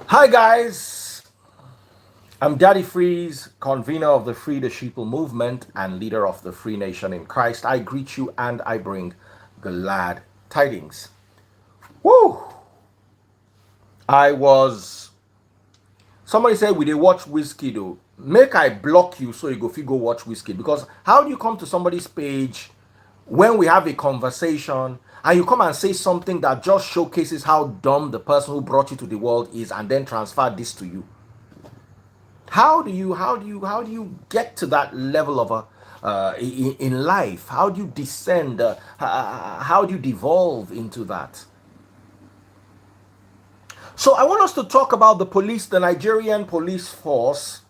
Hi guys, I'm Daddy Freeze, convener of the Free the Sheeple movement and leader of the Free Nation in Christ. I greet you and I bring glad tidings. Woo! Somebody said we dey watch Whiskey though. Make I block you so you go fit go watch Whiskey, because how do you come to somebody's page when we have a conversation and you come and say something that just showcases how dumb the person who brought you to the world is and then transfer this to you? How do you get to that level of in life? How do you descend? How do you devolve into that? So I want us to talk about the Nigerian police force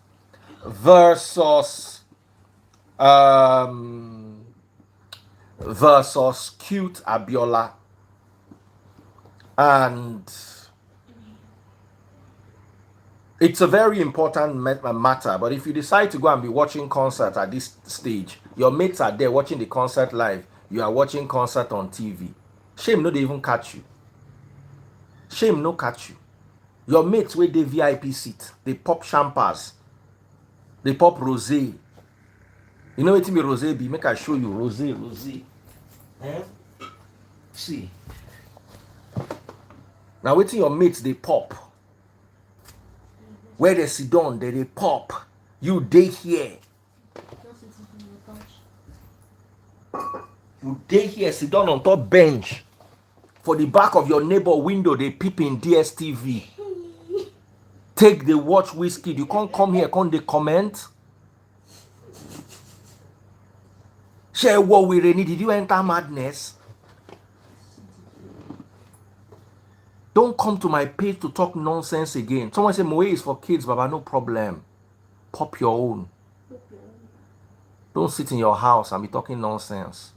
versus um, cute Abiola, and it's a very important matter. But if you decide to go and be watching concert at this stage, your mates are there watching the concert live, you are watching concert on TV. Shame no they even catch you. Shame no catch you. Your mates with the VIP seat, they pop champers, they pop rosé. You know what me rosé be? Make I show you rosé. Eh? See. Now waiting your mates they pop. Where they sit down, they pop. You day here. You day here, sit down on top bench. For the back of your neighbor window, they peep in DSTV. Take the watch Whiskey. You can't come here, can't they comment? Share what we really need. Did you enter madness? Don't come to my page to talk nonsense again. Someone say Moe is for kids, Baba, no problem. Pop your own. Don't sit in your house and be talking nonsense.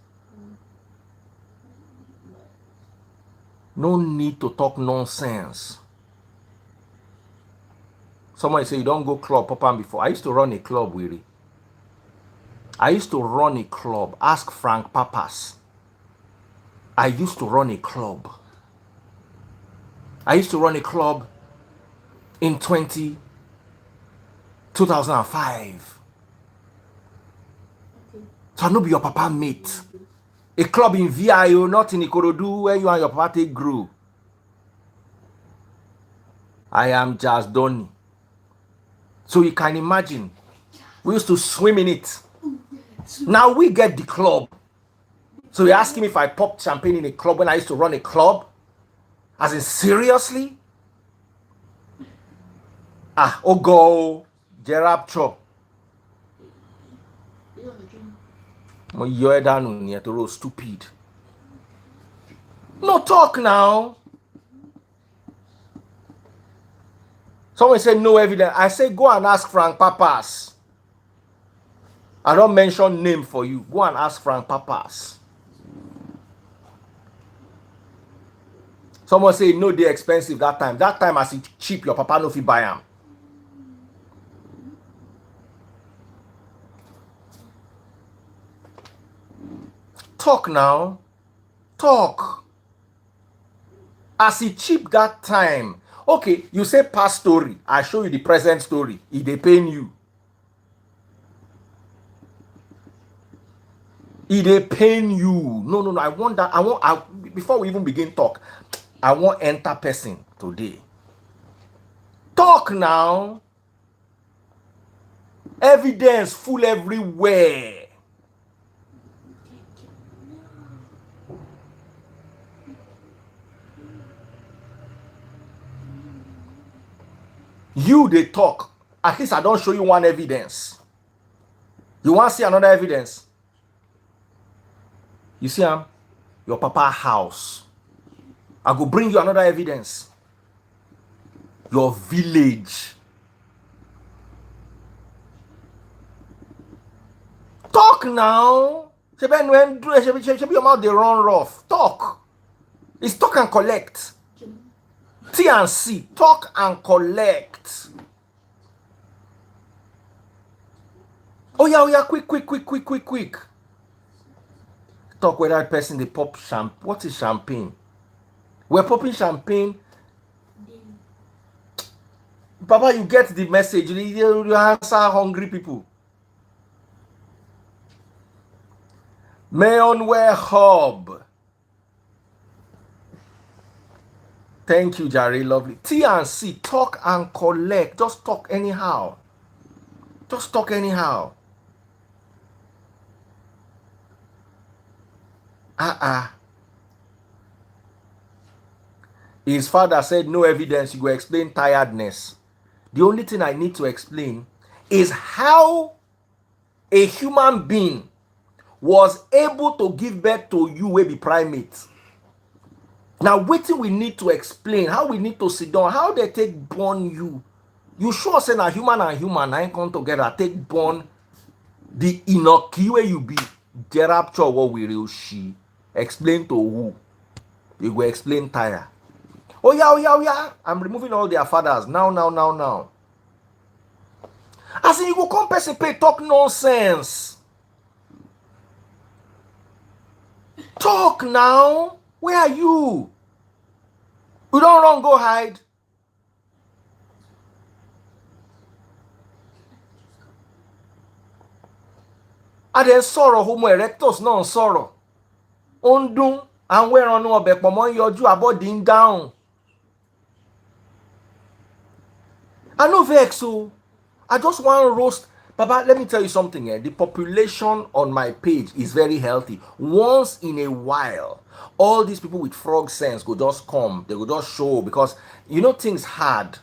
No need to talk nonsense. Someone say you don't go club, Papa, before. I used to run a club, Willie. I used to run a club. Ask Frank Papas. I used to run a club. I used to run a club in 2005. So I know be your papa mate. A club in VIO, not in Ikorodu, where you and your papa take grew. I am just Donny. So you can imagine, we used to swim in it. Now we get the club. So you're asking me if I popped champagne in a club when I used to run a club? As in, seriously? Ogo, Gerard Cho. You're stupid. No talk now. Someone said no evidence. I say go and ask Frank Papas. I don't mention name for you. Go and ask Frank Papas. Someone say no, they're expensive that time. That time as it cheap, your papa no fit buy them. Talk now. Talk. As it cheap that time. Okay, you say past story. I show you the present story. If they pain you. If they pain you. No. I want that. Before we even begin talk, I want enter person today. Talk now. Evidence full everywhere. You they talk. At least I don't show you one evidence. You want to see another evidence? You see your papa house. I go bring you another evidence. Your village. Talk now. When your mouth they run rough. Talk. It's talk and collect. T and C. Talk and collect. Oh yeah, quick. Talk with that person, they pop champagne. What is champagne? We're popping champagne. Papa, you get the message. You answer hungry people. Mayonware Hub. Thank you, Jerry. Lovely. T&C, talk and collect. Just talk anyhow. Just talk anyhow. His father said, no evidence. You go explain tiredness. The only thing I need to explain is how a human being was able to give birth to you wey be primate. Now, wetin we need to explain, how we need to sit down, how they take born you. You sure say na human and human na come together take born the inoki wey you be. The rapture what we real she. Explain to who? You go explain tire. Oh yeah. I'm removing all their fathers. Now. As in you go come person pay talk nonsense. Talk now. Where are you? You don't run, go hide. Adé sọ̀rọ̀ homo erectus náà sọ̀rọ̀. Ó ń dún àwọn ẹran ọbẹ̀ pọ̀ mọ́ ń yọjú abọ́dí ń dáhùn. I no vex o. I just want roast. Baba, let me tell you something. The population on my page is very healthy. Once in a while, all these people with frog sense go just come. They go just show because you know things hard.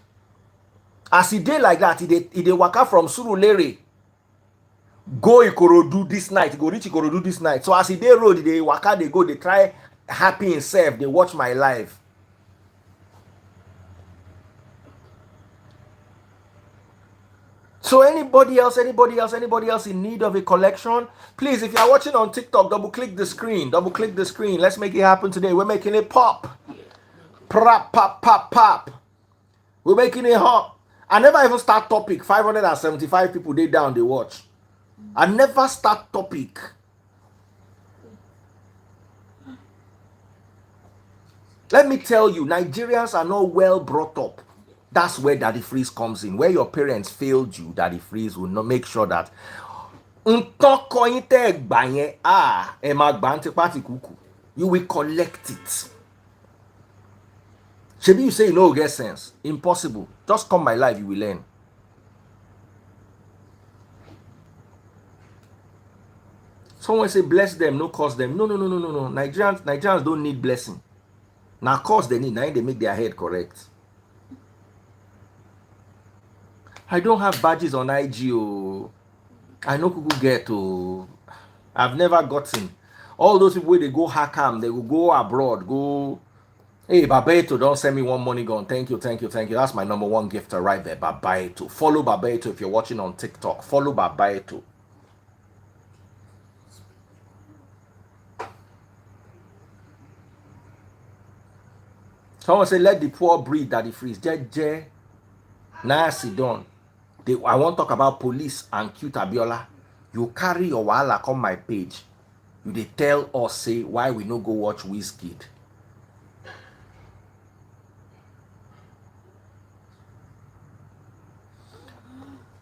As e dey like that, e dey waka from Surulere go Ikorodu this night. Go reach Ikorodu this night. So as e dey road, dey waka, dey go, dey try happy himself. Dey watch my life. So anybody else in need of a collection, please, if you're watching on TikTok, double click the screen. Let's make it happen today. We're making it pop. Pop. We're making it hot. I never even start topic. 575 people they down, they watch. I never start topic. Let me tell you, Nigerians are not well brought up. That's where Daddy Freeze comes in. Where your parents failed you, Daddy Freeze will not make sure that you will collect it. Shebi you say you know get sense. Impossible. Just come my life, you will learn. Someone say bless them, no curse them. No. Nigerians don't need blessing. Now curse they need. Now they make their head correct. I don't have badges on IG. I know Google get. I've never gotten. All those people where they go hackam, they will go abroad, go. Hey, Babeto, don't send me one money gun. Thank you. That's my number one gifter right there, Babeto. Follow Babeto if you're watching on TikTok. Follow Babeto. Someone say, let the poor breed Daddy Freeze. Jeje. Nice done. I won't talk about police and cute Abiola. You carry your wahala come my page. You dey tell us say why we no go watch Wizkid.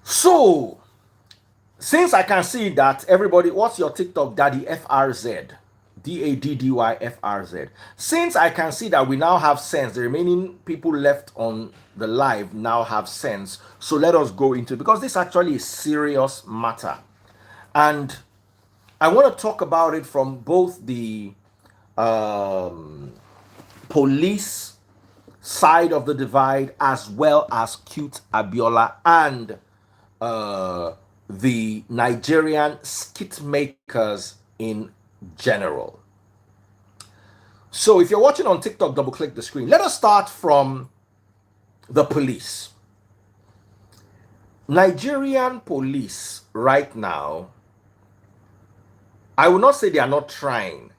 So, since I can see that everybody, what's your TikTok daddy FRZ? DADDYFRZ. Since I can see that we now have sense, the remaining people left on the live now have sense. So let us go into it because this actually is serious matter. And I want to talk about it from both the police side of the divide as well as cute Abiola and the Nigerian skit makers in general. So if you're watching on TikTok, double click the screen. Let us start from the police. Nigerian police right now, I will not say they are not trying,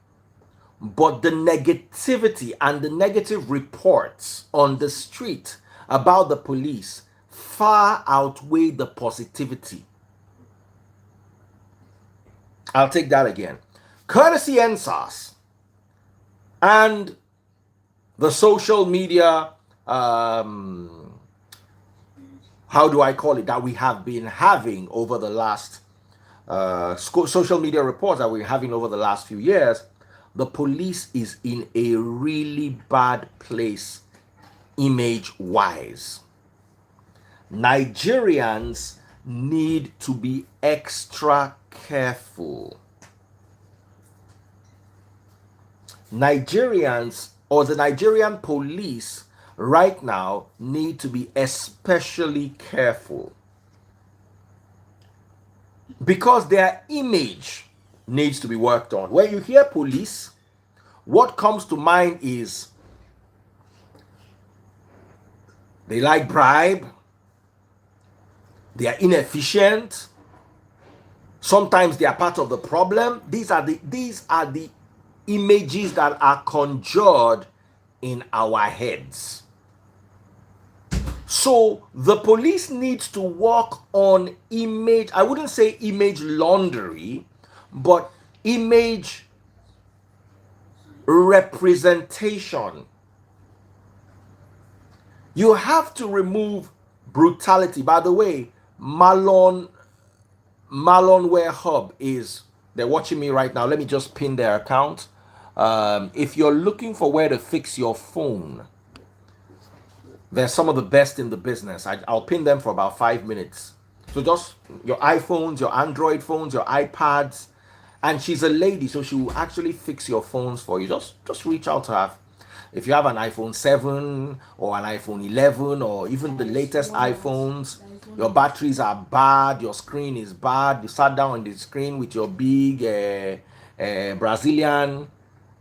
but the negativity and the negative reports on the street about the police far outweigh the positivity. I'll take that again. Courtesy NSAS and the social media, how do I call it, that we have been having over the last, social media reports that we're having over the last few years, the police is in a really bad place image wise. Nigerians need to be extra careful. Nigerians, or the Nigerian police right now, need to be especially careful because their image needs to be worked on. When you hear police, what comes to mind is they like bribe, they are inefficient, sometimes they are part of the problem. These are the images that are conjured in our heads. So the police needs to work on image, I wouldn't say image laundry, but image representation. You have to remove brutality. By the way, Malonware Hub is, they're watching me right now. Let me just pin their account. If you're looking for where to fix your phone, they're some of the best in the business. I'll pin them for about 5 minutes. So just your iPhones, your Android phones, your iPads. And she's a lady, so she will actually fix your phones for you. Just reach out to her. If you have an iPhone 7 or an iPhone 11 or even the latest iPhones, your batteries are bad, your screen is bad, you sat down on the screen with your big Brazilian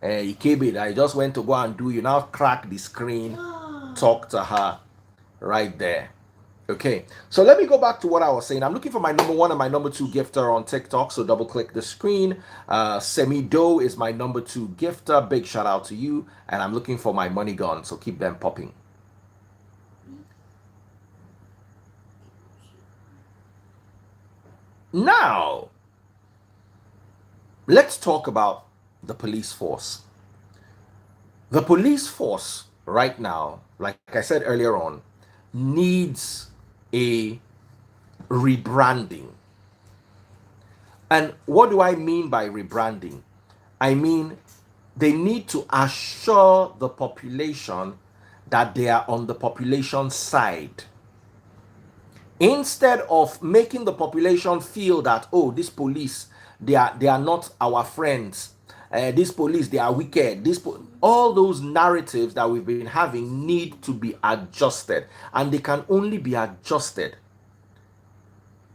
Ikebe that you just went to go and do, you now crack the screen, talk to her right there. Okay, so let me go back to what I was saying. I'm looking for my number 1 and my number 2 gifter on TikTok, so double click the screen. Semido is my number 2 gifter. Big shout out to you. And I'm looking for my money gun, so keep them popping. Now, let's talk about the police force. The police force right now, like I said earlier on, needs a rebranding. And what do I mean by rebranding? I mean, they need to assure the population that they are on the population side. Instead of making the population feel that, oh, this police, they are not our friends. This police, they are wicked. All those narratives that we've been having need to be adjusted. And they can only be adjusted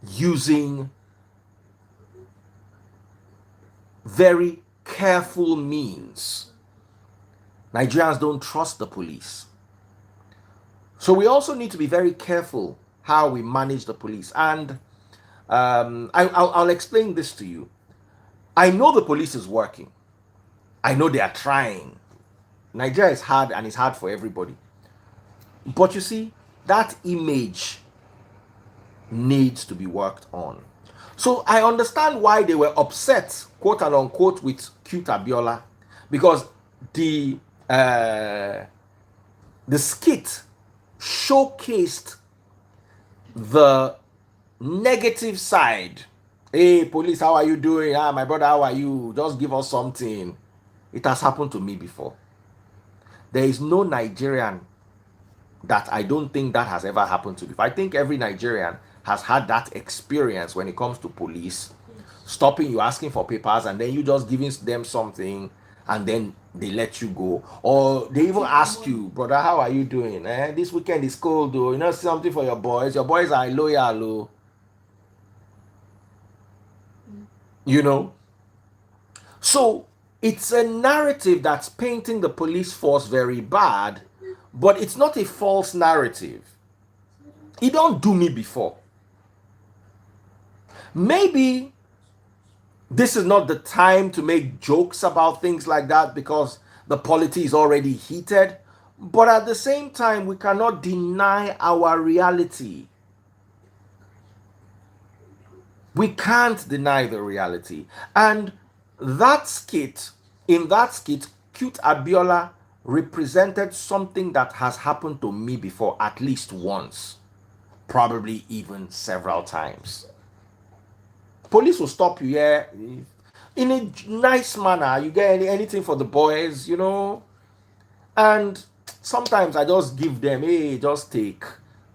using very careful means. Nigerians don't trust the police. So we also need to be very careful how we manage the police. And I'll explain this to you. I know the police is working. I know they are trying. Nigeria is hard, and it's hard for everybody. But you see, that image needs to be worked on. So I understand why they were upset, quote and unquote, with cute Abiola, because the skit showcased the negative side. Hey, police, how are you doing? My brother, how are you? Just give us something. It has happened to me before. There is no Nigerian that I don't think that has ever happened to before. I think every Nigerian has had that experience when it comes to police stopping you, asking for papers, and then you just giving them something, and then they let you go. Or they even ask you, brother, how are you doing? This weekend is cold, though. You know, something for your boys. Your boys are loyal, you know. So it's a narrative that's painting the police force very bad, but it's not a false narrative. It don't do me before. Maybe this is not the time to make jokes about things like that because the polity is already heated. But at the same time, we cannot deny our reality. We can't deny the reality. And that skit, in that skit, cute Abiola represented something that has happened to me before at least once, probably even several times. Police will stop you here in a nice manner. You get anything for the boys, you know, and sometimes I just give them, hey, just take.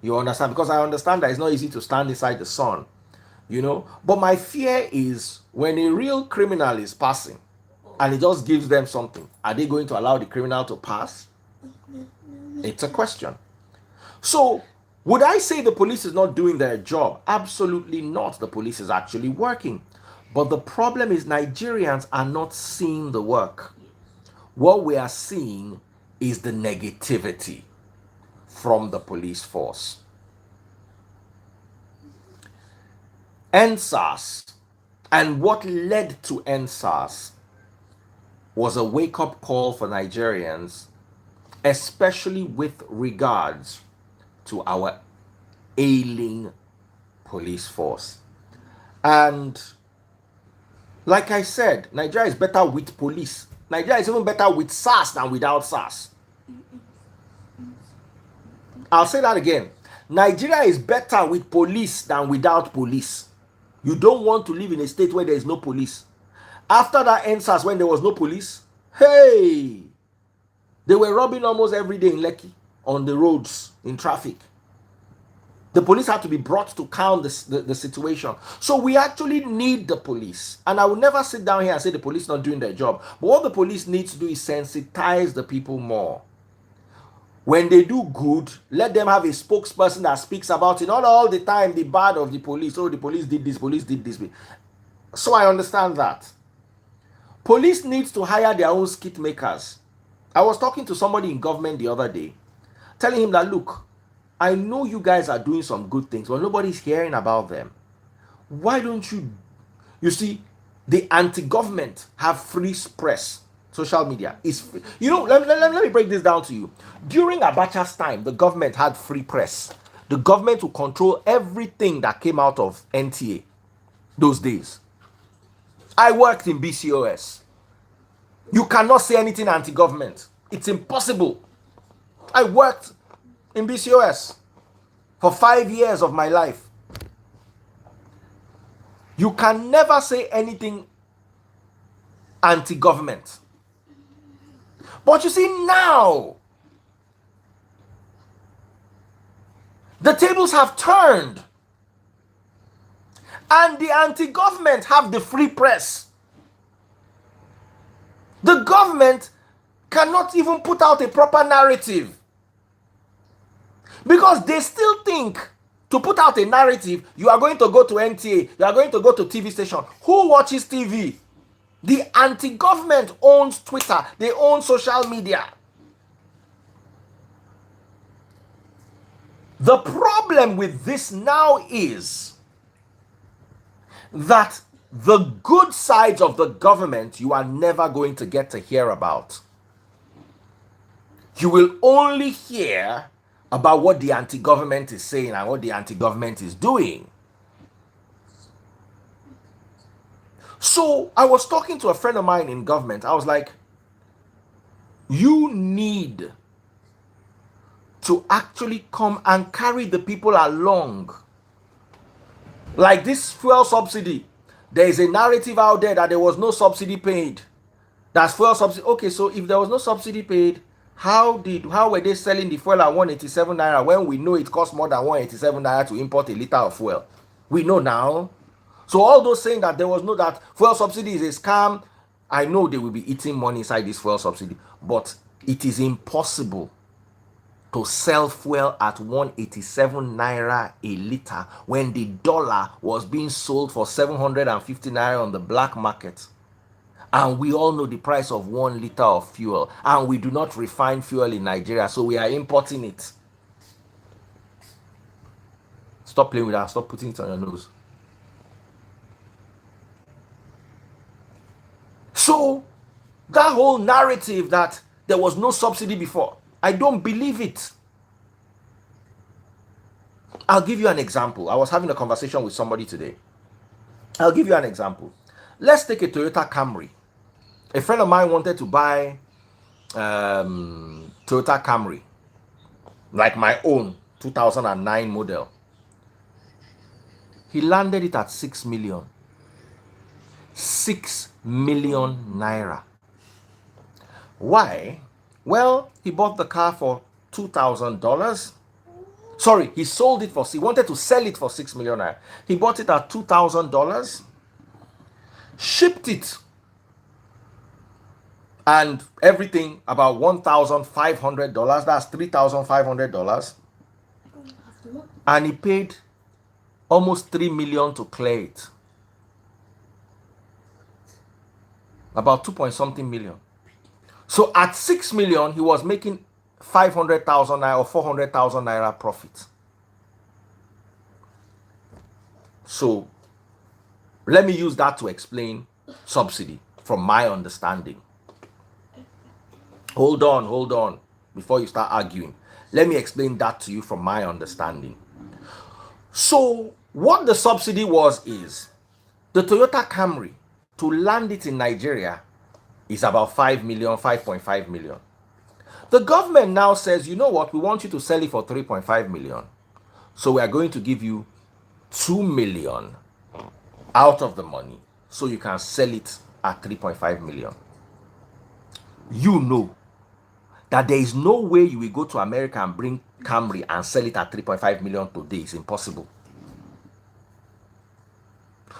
You understand? Because I understand that it's not easy to stand inside the sun, you know. But my fear is when a real criminal is passing and it just gives them something, are they going to allow the criminal to pass? It's a question. So, would I say the police is not doing their job? Absolutely not. The police is actually working. But the problem is Nigerians are not seeing the work. What we are seeing is the negativity from the police force. NSAS and what led to NSAS was a wake-up call for Nigerians, especially with regards to our ailing police force. And like I said, Nigeria is better with police. Nigeria is even better with SARS than without SARS. I'll say that again. Nigeria is better with police than without police. You don't want to live in a state where there is no police. After that NSAS, when there was no police, hey, they were robbing almost every day in Lekki, on the roads, in traffic. The police had to be brought to calm the situation. So we actually need the police. And I will never sit down here and say the police not doing their job. But what the police needs to do is sensitize the people more. When they do good, let them have a spokesperson that speaks about it. Not all the time the bad of the police. Oh, the police did this, police did this. So I understand that. Police needs to hire their own skit makers. I was talking to somebody in government the other day, telling him that, look, I know you guys are doing some good things, but nobody's hearing about them. Why don't you see, the anti-government have free press. Social media is free. You know, let me break this down to you. During Abacha's time, the government had free press. The government would control everything that came out of NTA those days. I worked in BCOS. You cannot say anything anti-government. It's impossible. I worked in BCOS for 5 years of my life. You can never say anything anti-government. But you see now, the tables have turned. And the anti-government have the free press. The government cannot even put out a proper narrative. Because they still think to put out a narrative, you are going to go to NTA, you are going to go to TV station. Who watches TV? The anti-government owns Twitter. They own social media. The problem with this now is that the good sides of the government you are never going to get to hear about. You will only hear about what the anti-government is saying and what the anti-government is doing. So I was talking to a friend of mine in government. I was like, you need to actually come and carry the people along. Like this fuel subsidy. There is a narrative out there that there was no subsidy paid. That's fuel subsidy. Okay, so if there was no subsidy paid, how were they selling the fuel at 187 naira when we know it costs more than 187 naira to import a liter of fuel? We know now. So all those saying that there was no, that fuel subsidy is a scam, I know they will be eating money inside this fuel subsidy. But it is impossible to sell fuel at 187 naira a liter when the dollar was being sold for 750 naira on the black market. And we all know the price of 1 liter of fuel. And we do not refine fuel in Nigeria, so we are importing it. Stop playing with that. Stop putting it on your nose. So, that whole narrative that there was no subsidy before, I don't believe it. I'll give you an example. I was having a conversation with somebody today. I'll give you an example. Let's take a Toyota Camry. A friend of mine wanted to buy Toyota Camry, like my own 2009 model. He landed it at 6 million. 6 million naira. Why? Well, he bought the car for $2,000. Sorry, he sold it for, he wanted to sell it for 6 million naira. He bought it at $2,000, shipped it, and everything about $1,500. That's $3,500. And he paid almost 3 million to clear it. About 2 point something million. So at 6 million, he was making 500,000 naira or 400,000 naira profit. So let me use that to explain subsidy from my understanding. Hold on before you start arguing. Let me explain that to you from my understanding. So what the subsidy was is the Toyota Camry, to land it in Nigeria, is about 5 million, 5.5 million. The government now says, you know what, we want you to sell it for 3.5 million. So we are going to give you 2 million out of the money so you can sell it at 3.5 million. You know that there is no way you will go to America and bring Camry and sell it at 3.5 million today. It's impossible.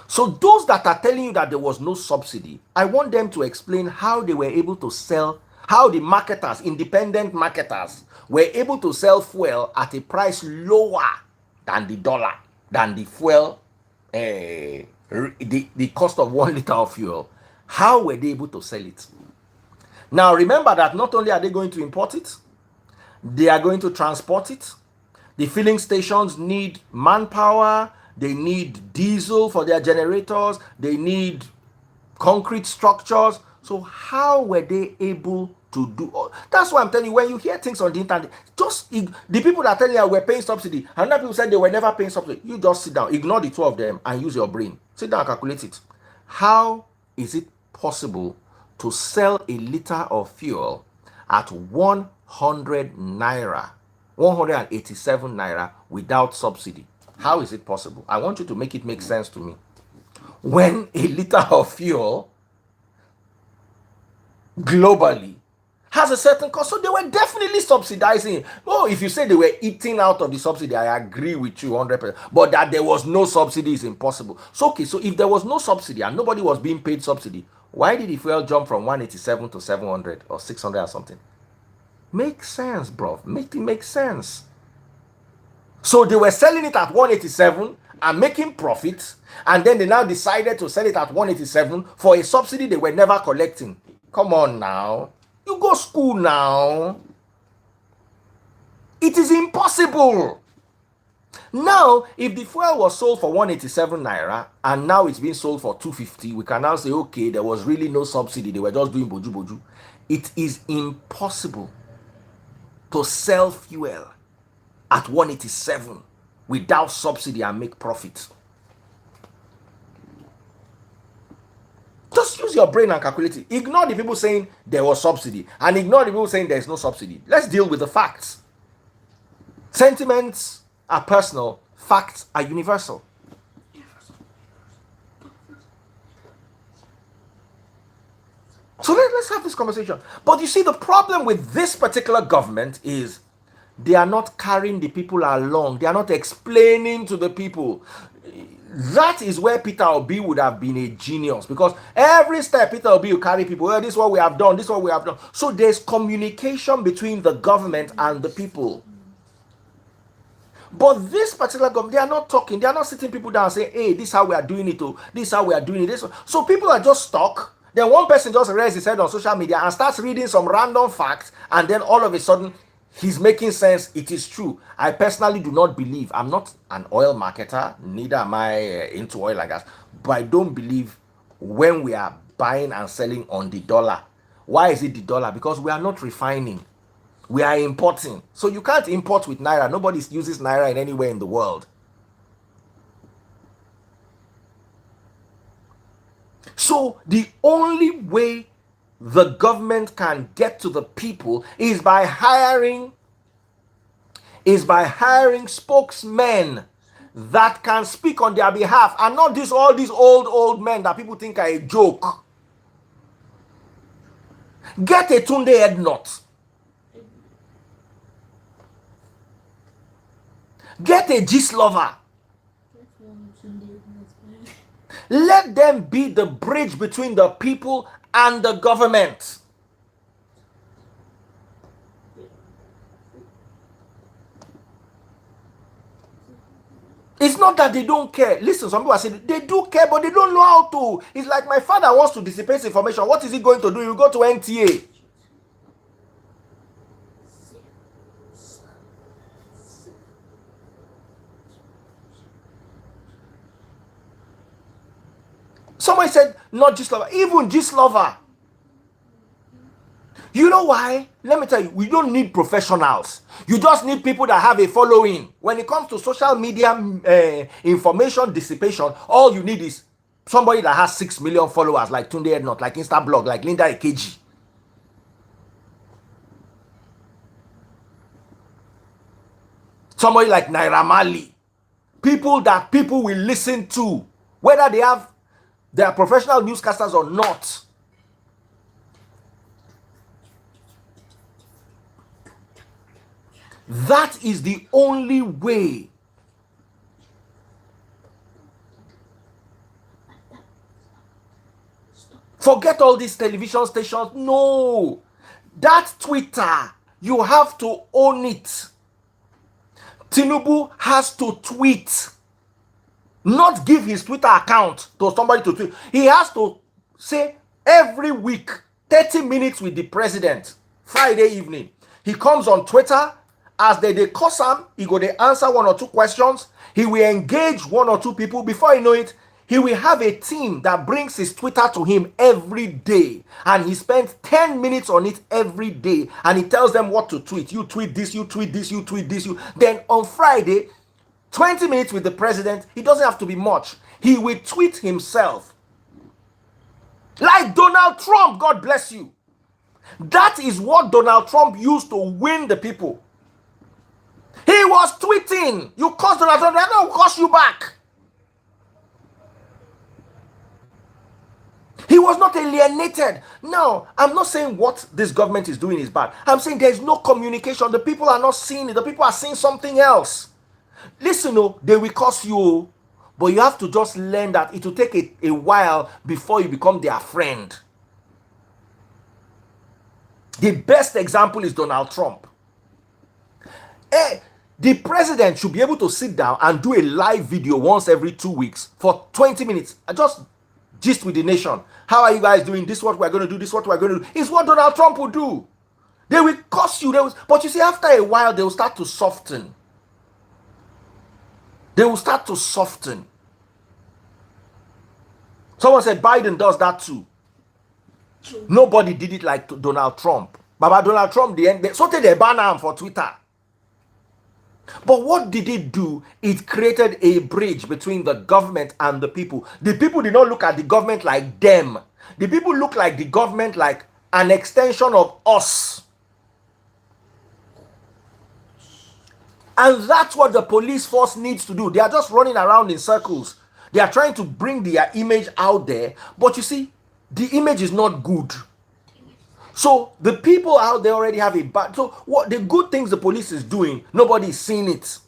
So those that are telling you that there was no subsidy, I want them to explain how they were able to sell, how the marketers, independent marketers, were able to sell fuel at a price lower than the dollar, than the fuel, the cost of 1 liter of fuel. How were they able to sell it? Now remember that not only are they going to import it, they are going to transport it. The filling stations need manpower, they need diesel for their generators, they need concrete structures. So how were they able to do? That's why I'm telling you, when you hear things on the internet, just the people that are telling you we're paying subsidy, and other people said they were never paying subsidy. You just sit down, ignore the two of them, and use your brain. Sit down and calculate it. How is it possible to sell a liter of fuel at 100 naira, 187 naira without subsidy? How is it possible? I want you to make it make sense to me. When a liter of fuel globally has a certain cost, so they were definitely subsidizing. Oh, if you say they were eating out of the subsidy, I agree with you 100%. But that there was no subsidy is impossible. So okay, so if there was no subsidy and nobody was being paid subsidy, why did the fuel jump from 187 to 700 or 600 or something? Make sense, bro. Make it make sense. So they were selling it at 187 and making profits, and then they now decided to sell it at 187 for a subsidy they were never collecting. Come on now. You go school now. It is impossible. Now, if the fuel was sold for 187 naira and now it's being sold for 250, we can now say, okay, there was really no subsidy. They were just doing boju boju. It is impossible to sell fuel at 187 without subsidy and make profit. Just use your brain and calculate it. Ignore the people saying there was subsidy and ignore the people saying there is no subsidy. Let's deal with the facts. Sentiments are personal, facts are universal. So let's have this conversation. But you see, the problem with this particular government is they are not carrying the people along. They are not explaining to the people. That is where Peter Obi would have been a genius, because every step Peter Obi will carry people. Well, this is what we have done. This is what we have done. So there's communication between the government and the people. But this particular government, they are not talking. They are not sitting people down and saying, hey, this is how we are doing it. This is how we are doing it. So people are just stuck. Then one person just raises his head on social media and starts reading some random facts, and then all of a sudden he's making sense. It is true. I personally do not believe. I'm not an oil marketer, neither am I into oil and gas, but I don't believe when we are buying and selling on the dollar. Why is it the dollar? Because we are not refining. We are importing. So you can't import with naira. Nobody uses naira in anywhere in the world. So the only way the government can get to the people is by hiring spokesmen that can speak on their behalf, and not all these old men that people think are a joke. Get a Tunde Headnut. Get a Gist Lover. Let them be the bridge between the people and the government. It's not that they don't care. Listen, some people are saying they do care, but they don't know how to. It's like my father wants to dissipate information. What is he going to do? You go to NTA. Somebody said, not Gist Lover, even Gist Lover. You know why? Let me tell you, we don't need professionals. You just need people that have a following. When it comes to social media information dissipation, all you need is somebody that has 6 million followers, like Tunde Headnut, like Instablog, like Linda Ekeji. Somebody like Naira Marley. People that people will listen to, whether they are professional newscasters or not. That is the only way. Forget all these television stations. No. That Twitter, you have to own it. Tinubu has to tweet. Not give his Twitter account to somebody to tweet. He has to say every week, 30 minutes with the president. Friday evening. He comes on Twitter. As they curse him, he go they answer 1 or 2 questions. He will engage 1 or 2 people. Before you know it, he will have a team that brings his Twitter to him every day. And he spends 10 minutes on it every day. And he tells them what to tweet. You tweet this, you tweet this, you tweet this. Then on Friday, 20 minutes with the president. He doesn't have to be much. He will tweet himself. Like Donald Trump, God bless you. That is what Donald Trump used to win the people. He was tweeting. You curse Donald Trump, I don't curse you back. He was not alienated. No, I'm not saying what this government is doing is bad. I'm saying there's no communication. The people are not seeing it. The people are seeing something else. Listen, they will curse you, but you have to just learn that it will take a while before you become their friend. The best example is Donald Trump. The president should be able to sit down and do a live video once every 2 weeks for 20 minutes. Just gist with the nation. How are you guys doing? This is what we're going to do. This is what we're going to do. It's what Donald Trump will do. They will curse you. But you see, after a while, they will start to soften. They will start to soften. Someone said Biden does that too. Nobody did it like Donald Trump. But Donald Trump, they ban him for Twitter. But what did it do? It created a bridge between the government and the people. The people did not look at the government like them. The people look like the government like an extension of us. And that's what the police force needs to do. They are just running around in circles. They are trying to bring their image out there. But you see, the image is not good. So the people out there already have a bad. So what the good things the police is doing, nobody is seeing it.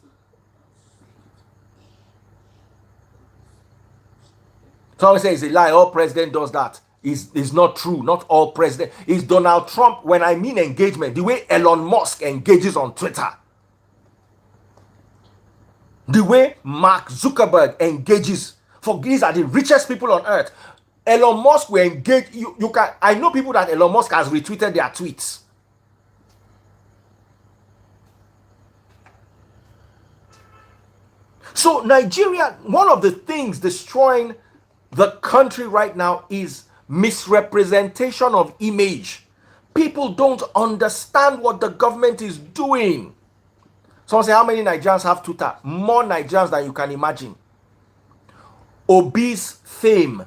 Someone says it's a lie. All president does that. Is not true. Not all president. It's Donald Trump. When I mean engagement, the way Elon Musk engages on Twitter, the way Mark Zuckerberg engages. For these are the richest people on earth. Elon Musk will engage you. I know people that Elon Musk has retweeted their tweets. So Nigeria, one of the things destroying the country right now is misrepresentation of image. People don't understand what the government is doing. Someone say, how many Nigerians have Twitter? More Nigerians than you can imagine. Obi's fame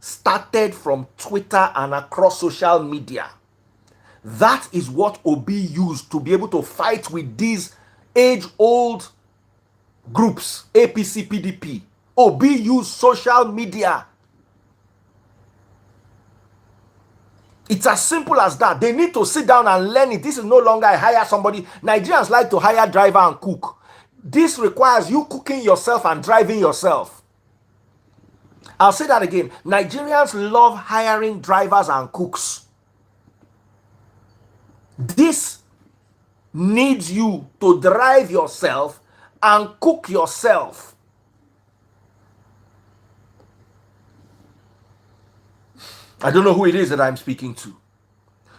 started from Twitter and across social media. That is what Obi used to be able to fight with these age-old groups, APC, PDP. Obi used social media. It's as simple as that. They need to sit down and learn it. This is no longer I hire somebody. Nigerians like to hire driver and cook. This requires you cooking yourself and driving yourself. I'll say that again. Nigerians love hiring drivers and cooks. This needs you to drive yourself and cook yourself. I don't know who it is that I'm speaking to.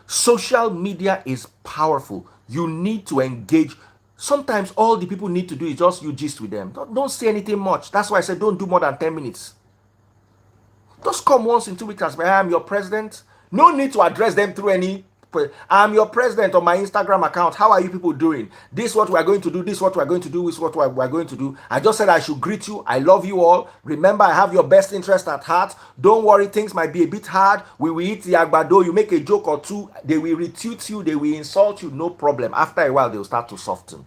Social media is powerful. You need to engage. Sometimes all the people need to do is just you gist with them. Don't say anything much. That's why I said don't do more than 10 minutes. Just come once in 2 weeks as I am your president. No need to address them through any. I'm your president on my Instagram account. How are you people doing? This is what we are going to do. This is what we are going to do. This is what we are going to do. I just said I should greet you. I love you all. Remember, I have your best interest at heart. Don't worry, things might be a bit hard. We will eat the agbado. You make a joke or two. They will retute you. They will insult you. No problem. After a while, they will start to soften.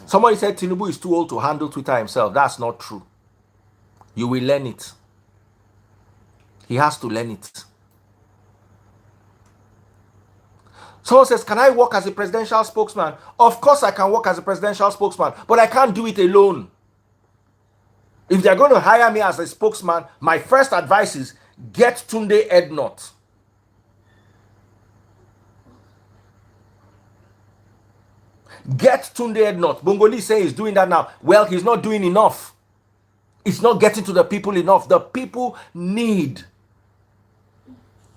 Somebody said Tinubu is too old to handle Twitter himself. That's not true. You will learn it. He has to learn it. Someone says, can I work as a presidential spokesman? Of course I can work as a presidential spokesman, but I can't do it alone. If they're going to hire me as a spokesman, my first advice is get Tunde Ednot. Get Tunde Ednot. Bongoli saying he's doing that now. Well, he's not doing enough. It's not getting to the people enough. The people need.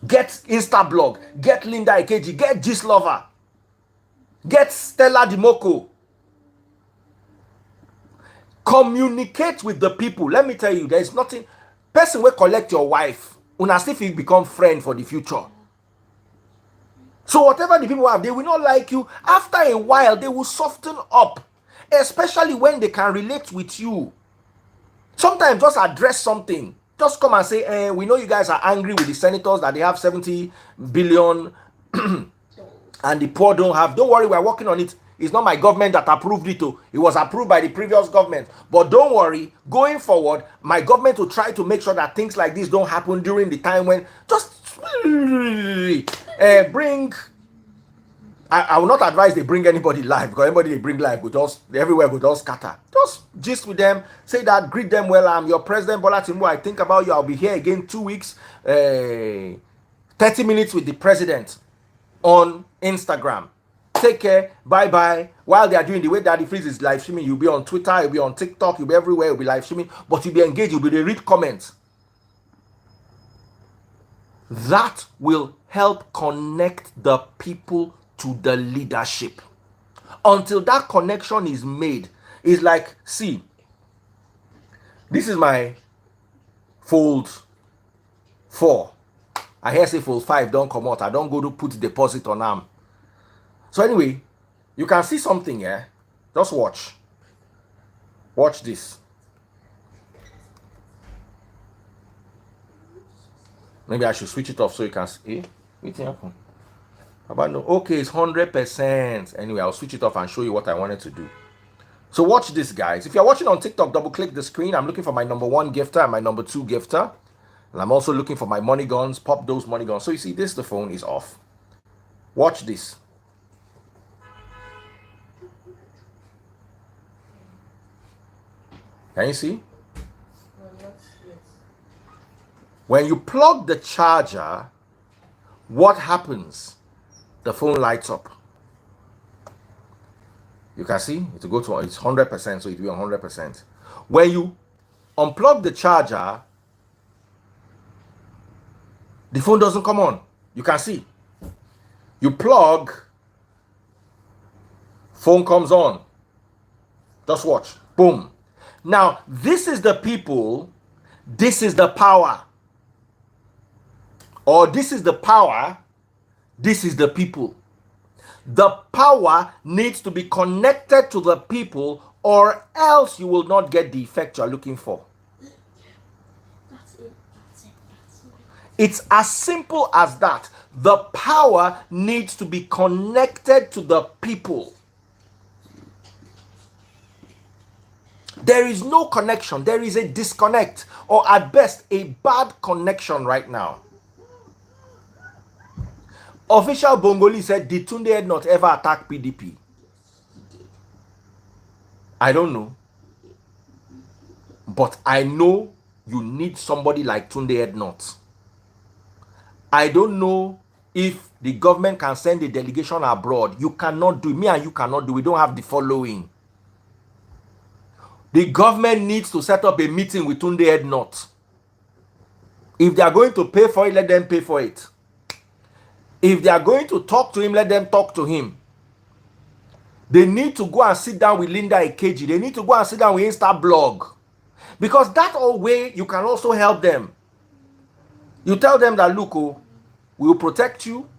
Get Instablog. Get Linda Ikeji. Get Gislover. Get Stella Dimoko. Communicate with the people. Let me tell you, there is nothing. Person will collect your wife. Una still you become friend for the future. So whatever the people have, they will not like you. After a while, they will soften up. Especially when they can relate with you. Sometimes just address something. Just come and say, we know you guys are angry with the senators that they have 70 billion and the poor don't have. Don't worry, we're working on it. It's not my government that approved it. It was approved by the previous government. But don't worry, going forward, my government will try to make sure that things like this don't happen during the time when just bring. I will not advise they bring anybody live, because anybody they bring live will just everywhere will just scatter. Just gist with them, say that, greet them well. I'm your president, Bola Tinubu. I think about you. I'll be here again 2 weeks. 30 minutes with the president on Instagram. Take care. Bye bye. While they are doing the way Daddy Freeze is live streaming, you'll be on Twitter, you'll be on TikTok, you'll be everywhere, you'll be live streaming, but you'll be engaged, you'll be able to read comments. That will help connect the people to the leadership. Until that connection is made, it's like, see, this is my fold 4. I hear say fold 5 don't come out. I don't go to put deposit on them. So anyway, you can see something here. Just watch. Watch this. Maybe I should switch it off so you can see. What's happening? Okay, it's 100%. Anyway, I'll switch it off and show you what I wanted to do. So watch this, guys. If you're watching on TikTok, double click the screen. I'm looking for my number 1 gifter and my number 2 gifter. And I'm also looking for my money guns. Pop those money guns. So you see this, the phone is off. Watch this. Can you see? When you plug the charger, what happens? The phone lights up. You can see it will go to, it's 100%, so it will be 100%. When you unplug the charger, the phone doesn't come on. You can see. You plug, phone comes on. Just watch. Boom. Now, this is the people, this is the power. Or this is the power, this is the people. The power needs to be connected to the people, or else you will not get the effect you are looking for. It's as simple as that. The power needs to be connected to the people. There is no connection. There is a disconnect, or at best, a bad connection right now. Official Bongoli said, did Tunde not ever attack PDP? I don't know. But I know you need somebody like Tunde not. I don't know if the government can send a delegation abroad. You cannot do it. Me and you cannot do it. We don't have the following. The government needs to set up a meeting with Tunde not. If they are going to pay for it, let them pay for it. If they are going to talk to him, let them talk to him. They need to go and sit down with Linda Ikeji. They need to go and sit down with Instablog. Because that way you can also help them. You tell them that, look, we'll protect you.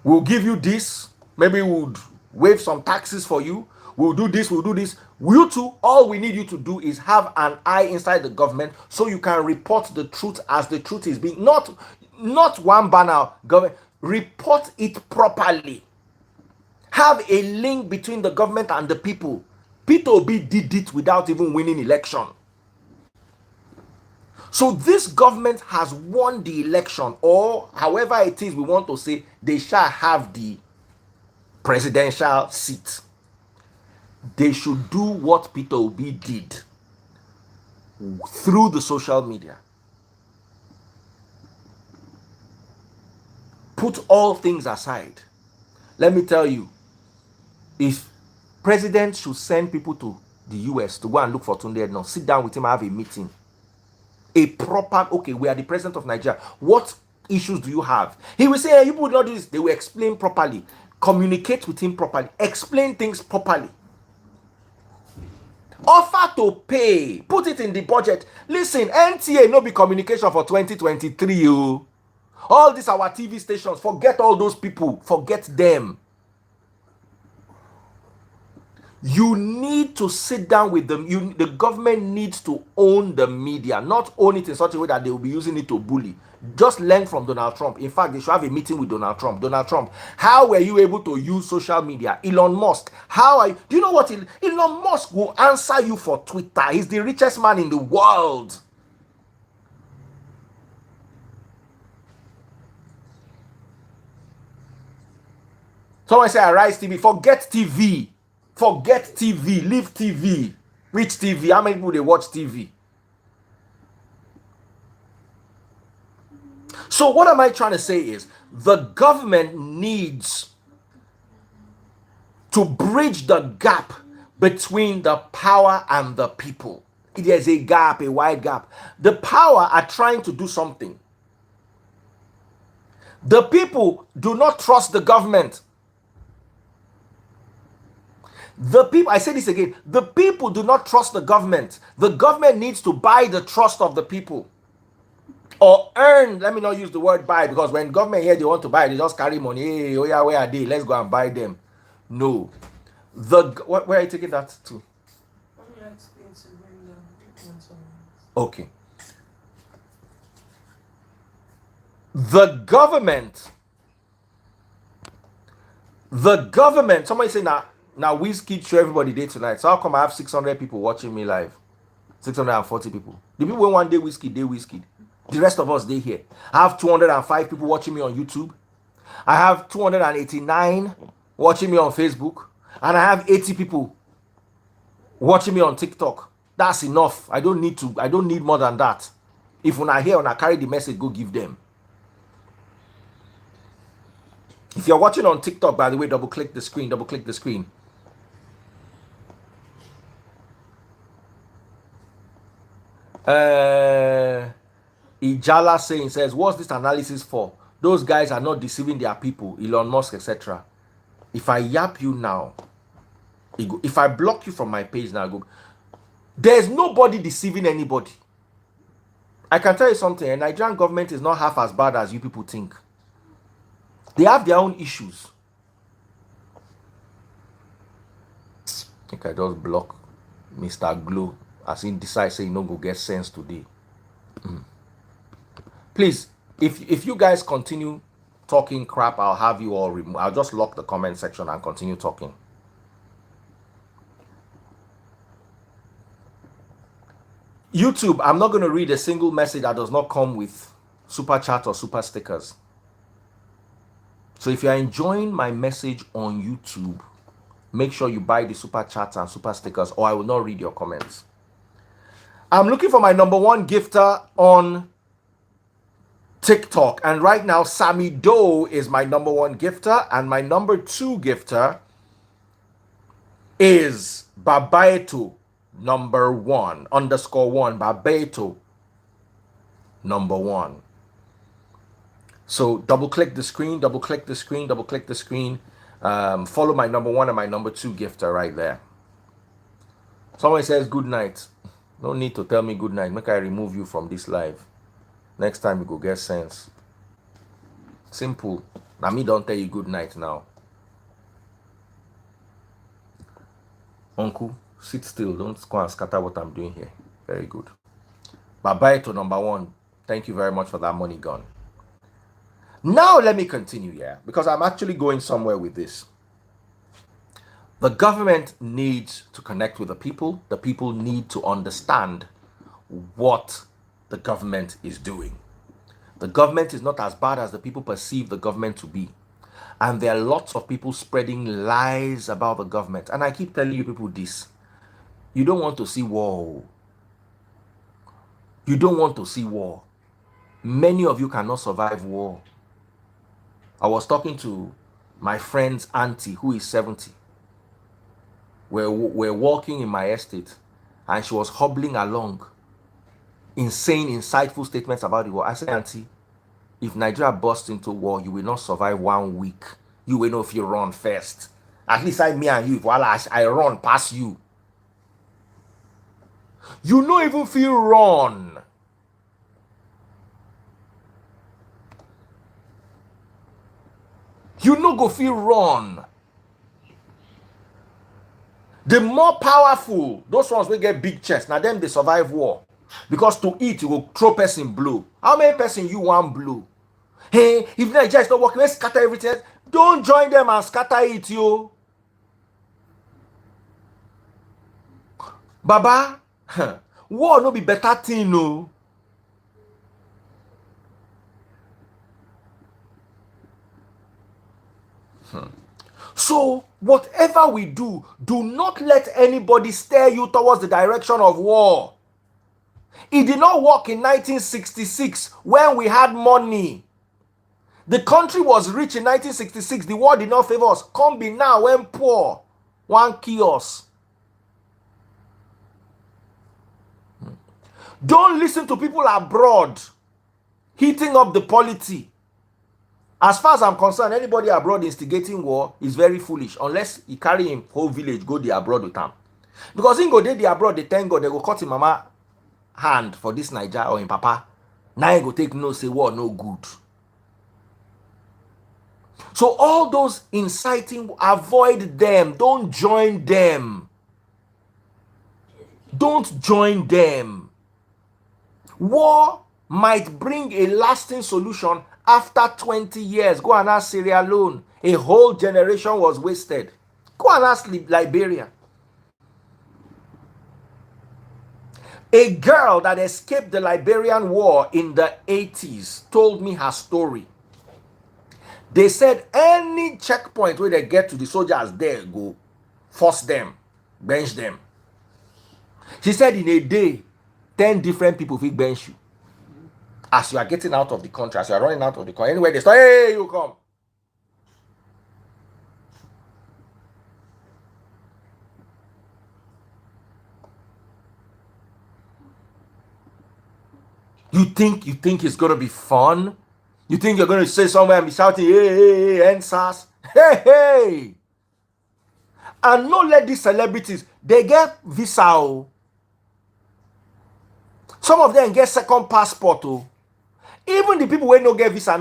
We'll give you this. Maybe we'll waive some taxes for you. We'll do this, we'll do this. You two, all we need you to do is have an eye inside the government so you can report the truth as the truth is being. Not one banner government. Report it properly. Have a link between the government and the people. Peter Obi did it without even winning election. So this government has won the election, or however it is we want to say, they shall have the presidential seat. They should do what Peter Obi did through the social media. Put all things aside. Let me tell you, if president should send people to the US to go and look for Tunde Ednon, sit down with him and have a meeting. A proper, okay, we are the president of Nigeria. What issues do you have? He will say, hey, you would not do this. They will explain properly. Communicate with him properly. Explain things properly. Offer to pay. Put it in the budget. Listen, NTA no be communication for 2023. Oh. All these our TV stations, forget all those people. Forget them. You need to sit down with them. The government needs to own the media, not own it in such a way that they will be using it to bully. Just learn from Donald Trump. In fact, they should have a meeting with Donald Trump. Donald Trump, how were you able to use social media? Elon Musk, how are you? Do you know what? Elon Musk will answer you for Twitter. He's the richest man in the world. Someone say, Arise TV. Forget TV. Forget TV. Leave TV. Which TV? How many people they watch TV? So what am I trying to say is the government needs to bridge the gap between the power and the people. There's a gap, a wide gap. The power are trying to do something. The people do not trust the government. The people, I say this again, the people do not trust the government. The government needs to buy the trust of the people. Or earn, let me not use the word buy, because when government here they want to buy, they just carry money. Hey, oh yeah, where are they? Let's go and buy them. No. Where are you taking that to? Okay. The government, somebody say now Whiskey show everybody day tonight. So how come I have 600 people watching me live? 640 people. The people when one day Whiskey. The rest of us, they here. I have 205 people watching me on YouTube. I have 289 watching me on Facebook. And I have 80 people watching me on TikTok. That's enough. I don't need more than that. If when I hear, when I carry the message, go give them. If you're watching on TikTok, by the way, double click the screen. Ijala says, what's this analysis for? Those guys are not deceiving their people, Elon Musk, etc. If I yap you now, if I block you from my page now, there's nobody deceiving anybody. I can tell you something, the Nigerian government is not half as bad as you people think. They have their own issues. think I just block Mr. Glow as he decide say he no go get sense today. Please, if you guys continue talking crap, I'll have you all remove. I'll just lock the comment section and continue talking. YouTube, I'm not going to read a single message that does not come with super chat or super stickers. So if you are enjoying my message on YouTube, make sure you buy the super chats and super stickers, or I will not read your comments. I'm looking for my #1 gifter on TikTok, and right now Sammy Doe is my #1 gifter, and my #2 gifter is Babaeto #1 _1 Babaeto #1. So double click the screen, double click the screen, double click the screen. Follow my #1 and my #2 gifter right there. Someone says good night. No need to tell me good night. Make I remove you from this live. Next time you go get sense. Simple. Now me don't tell you good night now. Uncle, sit still. Don't go and scatter what I'm doing here. Very good. Bye-bye to #1. Thank you very much for that money gun. Now let me continue here, because I'm actually going somewhere with this. The government needs to connect with the people. The people need to understand what the government is doing. The government is not as bad as the people perceive the government to be. And there are lots of people spreading lies about the government. And I keep telling you people this. You don't want to see war. You don't want to see war. Many of you cannot survive war. I was talking to my friend's auntie who is 70. We're walking in my estate and she was hobbling along, saying insightful statements about the war. I said, auntie, if Nigeria bursts into war, you will not survive 1 week. You will know if you run first. At least me and you, voila, I run past you. You don't even feel run. You no go feel run. The more powerful, those ones will get big chest. Now them they survive war. Because to eat, you will throw person blow. How many person you want blow? Hey, if Nigeria is not working, let's scatter everything. Don't join them and scatter it, yo. Baba, war no be better thing, no. So, whatever we do, do not let anybody steer you towards the direction of war. It did not work in 1966 when we had money. The country was rich in 1966. The war did not favor us. Come be now when poor. One kiosk. Don't listen to people abroad heating up the polity. As far as I'm concerned, anybody abroad instigating war is very foolish unless he carry him whole village go the abroad with him. Because he go the abroad, they thank God they go cut him mama hand for this Niger or him papa. Now he go take no say war no good. So all those inciting, avoid them. Don't join them. Don't join them. War might bring a lasting solution after 20 years. Go and ask Sierra Leone. A whole generation was wasted. Go and ask Liberia. A girl that escaped the Liberian war in the 80s told me her story. They said any checkpoint where they get to, the soldiers there go force them, bench them. She said in a day, 10 different people will bench you. As you are getting out of the country, as you are running out of the country, anywhere they start, hey, you come. You think it's gonna be fun? You think you're gonna say somewhere and be shouting, hey, NSAS, hey. And not let these celebrities, they get visa. Oh. Some of them get second passport. Oh. Even the people who no get visa,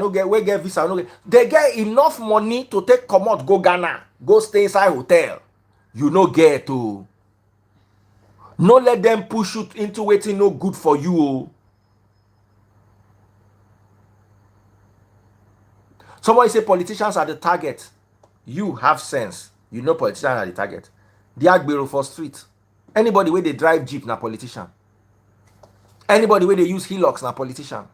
they get enough money to take come out, go Ghana, go stay inside hotel. you no get to. No let them push you into waiting no good for you. Oh. Somebody say politicians are the target. You have sense. You know politicians are the target. The Agbero for street. Anybody where they drive jeep na politician. Anybody where they use Hilux na politician.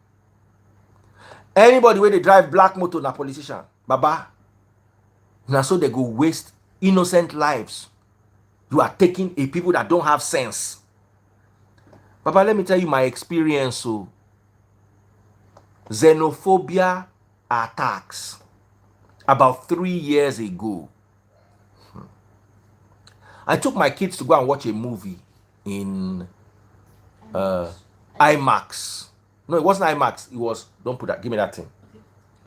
Anybody where they drive black motor na politician. Baba. Now so they go waste innocent lives. You are taking a people that don't have sense. Baba, let me tell you my experience. So, xenophobia attacks about 3 years ago. I took my kids to go and watch a movie in IMAX. No, it wasn't IMAX. It was, don't put that, give me that thing.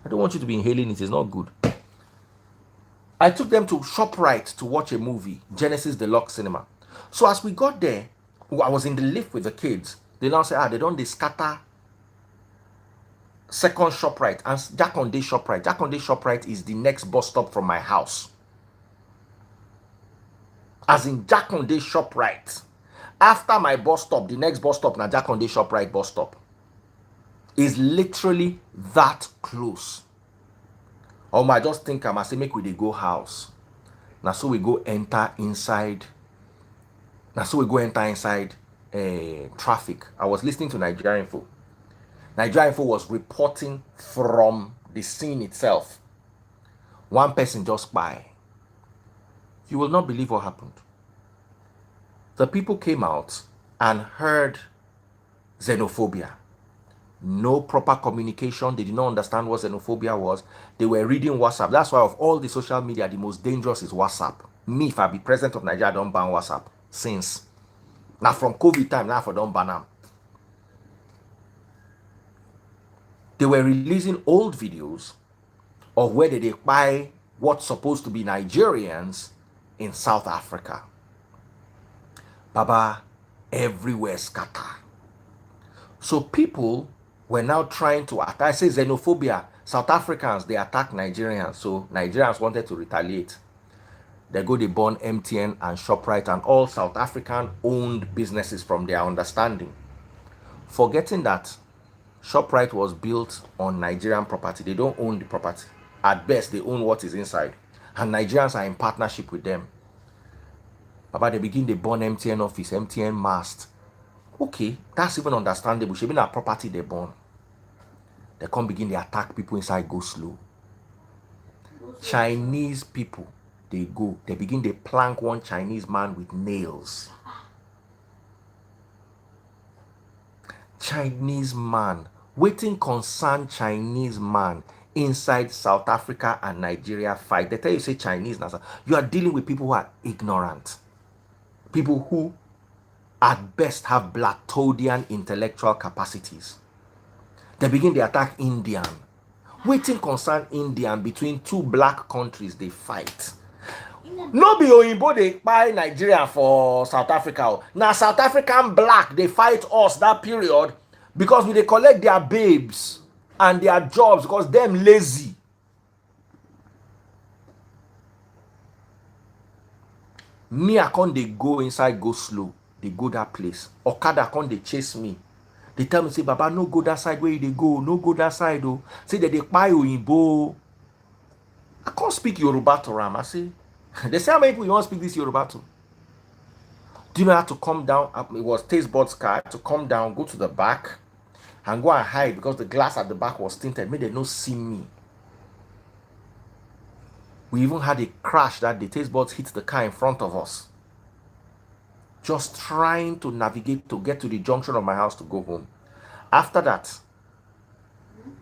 I don't want you to be inhaling it. It's not good. I took them to ShopRite to watch a movie, Genesis Deluxe Cinema. So as we got there, I was in the lift with the kids. They now say, they don't scatter second ShopRite and Jakonde ShopRite. Jakonde ShopRite is the next bus stop from my house. As in Jakonde ShopRite. After my bus stop, the next bus stop na Jakonde ShopRite bus stop. Is literally that close. I just think I must say make we dey go house. Now so we go enter inside. Traffic. I was listening to Nigerian Info. Nigerian Info was reporting from the scene itself. One person just by. You will not believe what happened. The people came out and heard xenophobia. No proper communication. They did not understand what xenophobia was. They were reading WhatsApp. That's why of all the social media, the most dangerous is WhatsApp. Me, if I be president of Nigeria, I don't ban WhatsApp. Since. Now from COVID time, now I don't ban them. They were releasing old videos of where they buy what's supposed to be Nigerians in South Africa. Baba, everywhere scatter. So people were now trying to attack. I say xenophobia. South Africans, they attack Nigerians. So Nigerians wanted to retaliate. They burn MTN and ShopRite and all South African owned businesses from their understanding. Forgetting that ShopRite was built on Nigerian property. They don't own the property. At best, they own what is inside. And Nigerians are in partnership with them. Baba, they begin to burn MTN office, MTN mast. Okay, that's even understandable. Should be na property they burn. They come begin to attack people inside go slow. Chinese people, they begin to plank one Chinese man with nails. Chinese man, waiting concern Chinese man inside South Africa and Nigeria fight. They tell you say Chinese now. You are dealing with people who are ignorant. People who at best have Blattodian intellectual capacities. They begin to attack Indian. Waiting concern Indian between two black countries, they fight. No be Oyinbo they buy Nigeria for South Africa. Now South African black, they fight us that period because we they collect their babes and their jobs because them lazy. Me, I can't they go inside, go slow. They go that place. Okada can't they chase me. They tell me, say, Baba, no go that side where they go. No go that side, oh. Say that they buy Oyinbo. I can't speak Yoruba to Ram. I say, they say how many people you want to speak this Yoruba to? Do you know how to come down? It was Taste Bud's car to come down, go to the back, and go and hide because the glass at the back was tinted. Made they not see me. We even had a crash that the Taste Buds hit the car in front of us. Just trying to navigate to get to the junction of my house to go home. After that,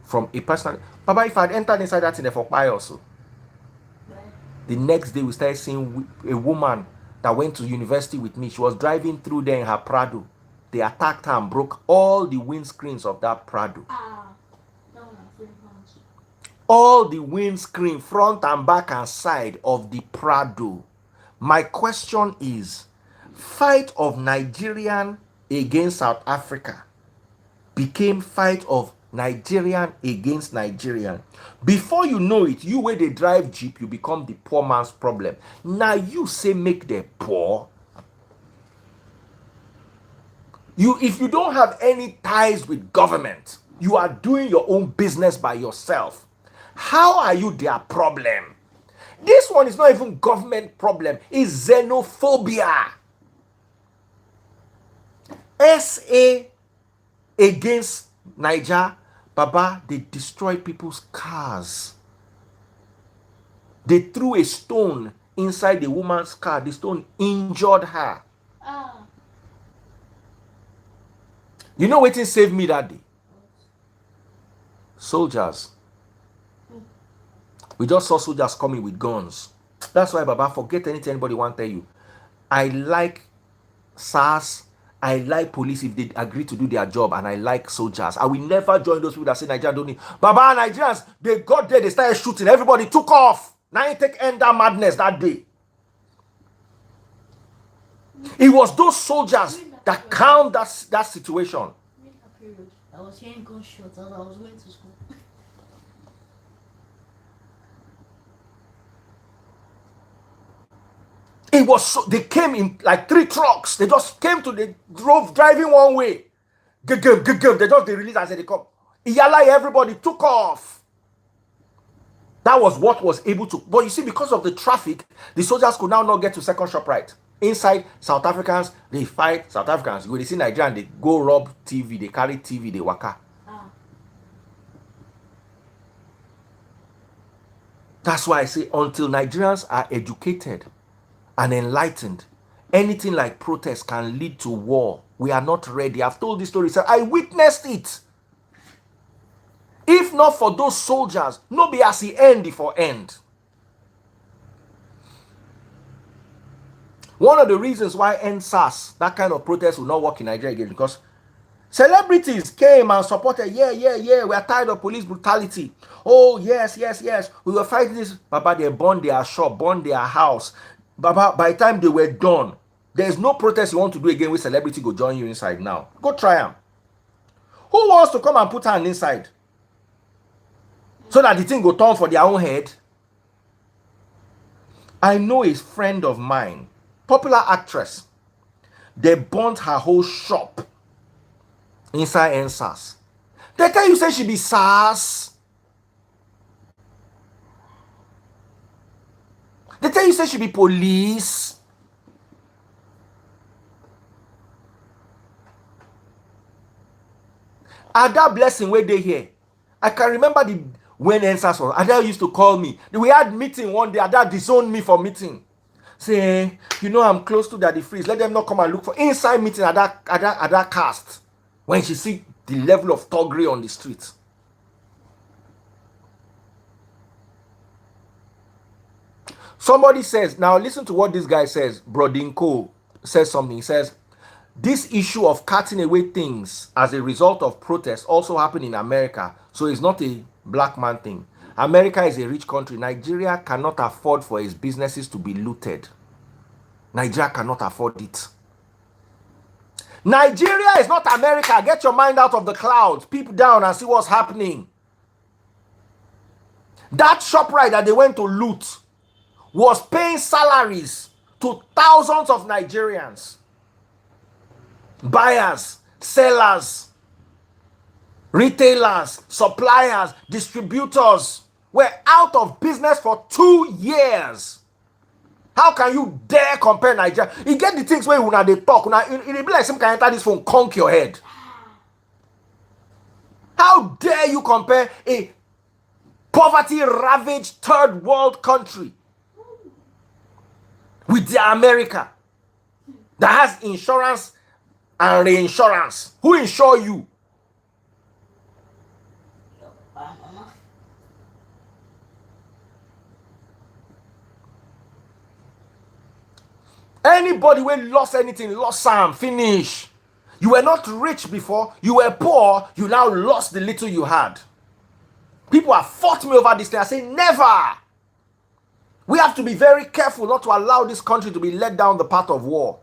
from a personal, Baba, if I'd entered inside that thing for pie also. The next day we started seeing a woman that went to university with me. She was driving through there in her Prado. They attacked her and broke all the windscreens of that Prado. All the windscreen, front and back and side of the Prado. My question is, fight of Nigerian against South Africa became fight of Nigerian against Nigerian. Before you know it, you where they drive jeep, you become the poor man's problem. Now you say make the poor. If you don't have any ties with government, you are doing your own business by yourself. How are you their problem? This one is not even government problem, it's xenophobia. SA against Niger, Baba, they destroyed people's cars. They threw a stone inside the woman's car. The stone injured her. You know what saved me that day? Soldiers. We just saw soldiers coming with guns. That's why, Baba, forget anything anybody want to tell you. I like SARS. I like police if they agree to do their job, and I like soldiers. I will never join those people that say Nigeria don't need. Baba, Nigerians, they got there, they started shooting. Everybody took off. Now you take end that madness that day. It was those soldiers that calmed that situation. I was hearing gunshots as I was going to school. It was so, they came in like 3 trucks. They just came to the driving one way. They released and said they come. Iyala, everybody took off. That was what was able to. But you see, because of the traffic, the soldiers could now not get to second shop right. Inside, South Africans, they fight South Africans. When they see Nigerian, they go rob TV, they carry TV, they waka. That's why I say until Nigerians are educated and enlightened, anything like protest can lead to war. We are not ready. I've told this story. I witnessed it. If not for those soldiers, nobody has the end for end. One of the reasons why NSAS, that kind of protest will not work in Nigeria again, because celebrities came and supported, yeah, we are tired of police brutality. Oh, yes, we were fighting this. Baba, they burned their shop, burned their house. Baba, by the time they were done, there's no protest you want to do again with celebrity go join you inside now. Go try them. Who wants to come and put hand inside? So that the thing go turn for their own head? I know a friend of mine, popular actress, they burnt her whole shop inside NSAS. They tell you say she be SARS. They tell you say she be police. Ada blessing where they here. I can remember when NSAS was. Ada used to call me. We had meeting one day. Ada disowned me for meeting. Say, you know I'm close to Daddy Freeze. Let them not come and look for inside meeting. Ada cast when she see the level of thuggery on the street. Somebody says, now listen to what this guy says. Brodinko says something. He says, this issue of cutting away things as a result of protests also happened in America. So it's not a black man thing. America is a rich country. Nigeria cannot afford for its businesses to be looted. Nigeria cannot afford it. Nigeria is not America. Get your mind out of the clouds. Peep down and see what's happening. That ShopRite that they went to loot was paying salaries to thousands of Nigerians. Buyers, sellers, retailers, suppliers, distributors were out of business for 2 years. How can you dare compare Nigeria? You get the things where you they talk. It be like some can enter this phone, conk your head. How dare you compare a poverty-ravaged third world country with the America that has insurance and reinsurance? Who insure you? Anybody who lost anything, lost some, finish. You were not rich before, you were poor, you now lost the little you had. People have fought me over this thing. I say never. We have to be very careful not to allow this country to be led down the path of war.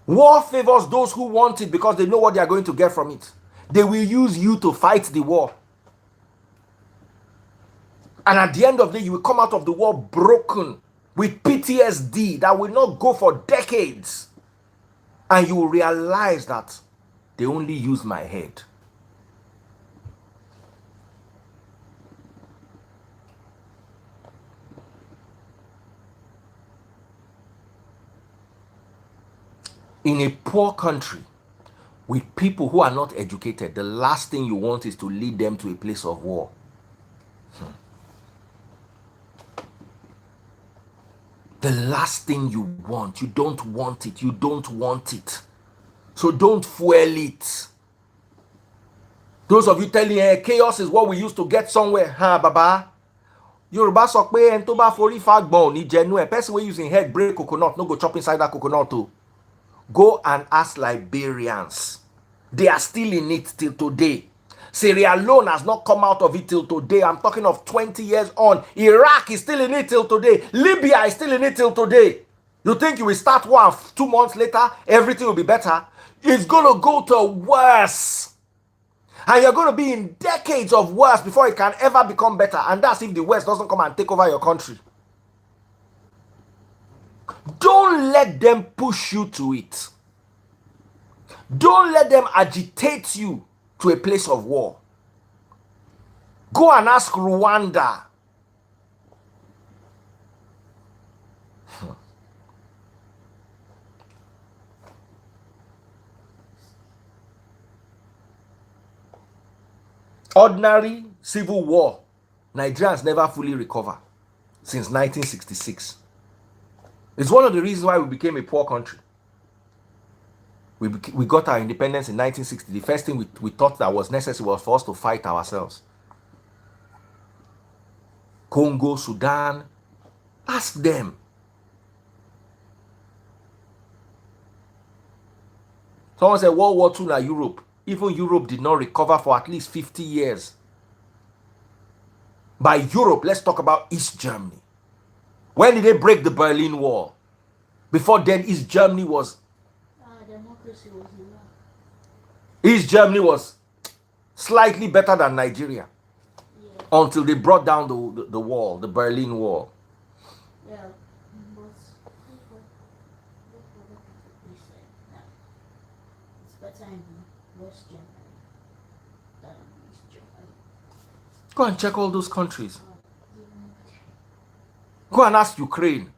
War favors those who want it because they know what they are going to get from it. They will use you to fight the war. And at the end of the day, you will come out of the war broken with PTSD that will not go for decades. And you will realize that they only used my head. In a poor country, with people who are not educated, the last thing you want is to lead them to a place of war. The last thing you want, you don't want it, you don't want it. So don't fuel it. Those of you telling chaos is what we used to get somewhere. Baba. Yorùbá sọ pé ẹni tó bá forí fàgbọ̀n ò ní jẹnu ẹ̀. Person wey using head break coconut, no go chop inside that coconut too. Go and ask Liberians. They are still in it till today. Sierra Leone has not come out of it till today. I'm talking of 20 years on. Iraq is still in it till today. Libya is still in it till today. You think you will start one 2 months later, everything will be better? It's going to go to worse. And you're going to be in decades of worse before it can ever become better. And that's if the West doesn't come and take over your country. Don't let them push you to it. Don't let them agitate you to a place of war. Go and ask Rwanda. Ordinary civil war, Nigerians never fully recover since 1966. It's one of the reasons why we became a poor country. We got our independence in 1960. The first thing we thought that was necessary was for us to fight ourselves. Congo, Sudan, ask them. Someone said World War II na Europe. Even Europe did not recover for at least 50 years. By Europe, let's talk about East Germany. When did they break the Berlin Wall? Before then, East Germany was... democracy was enough. East Germany was slightly better than Nigeria. Yeah. Until they brought down the wall, the Berlin Wall. Yeah. But it's better in West Germany than East Germany. Go and check all those countries. Go and ask Ukraine.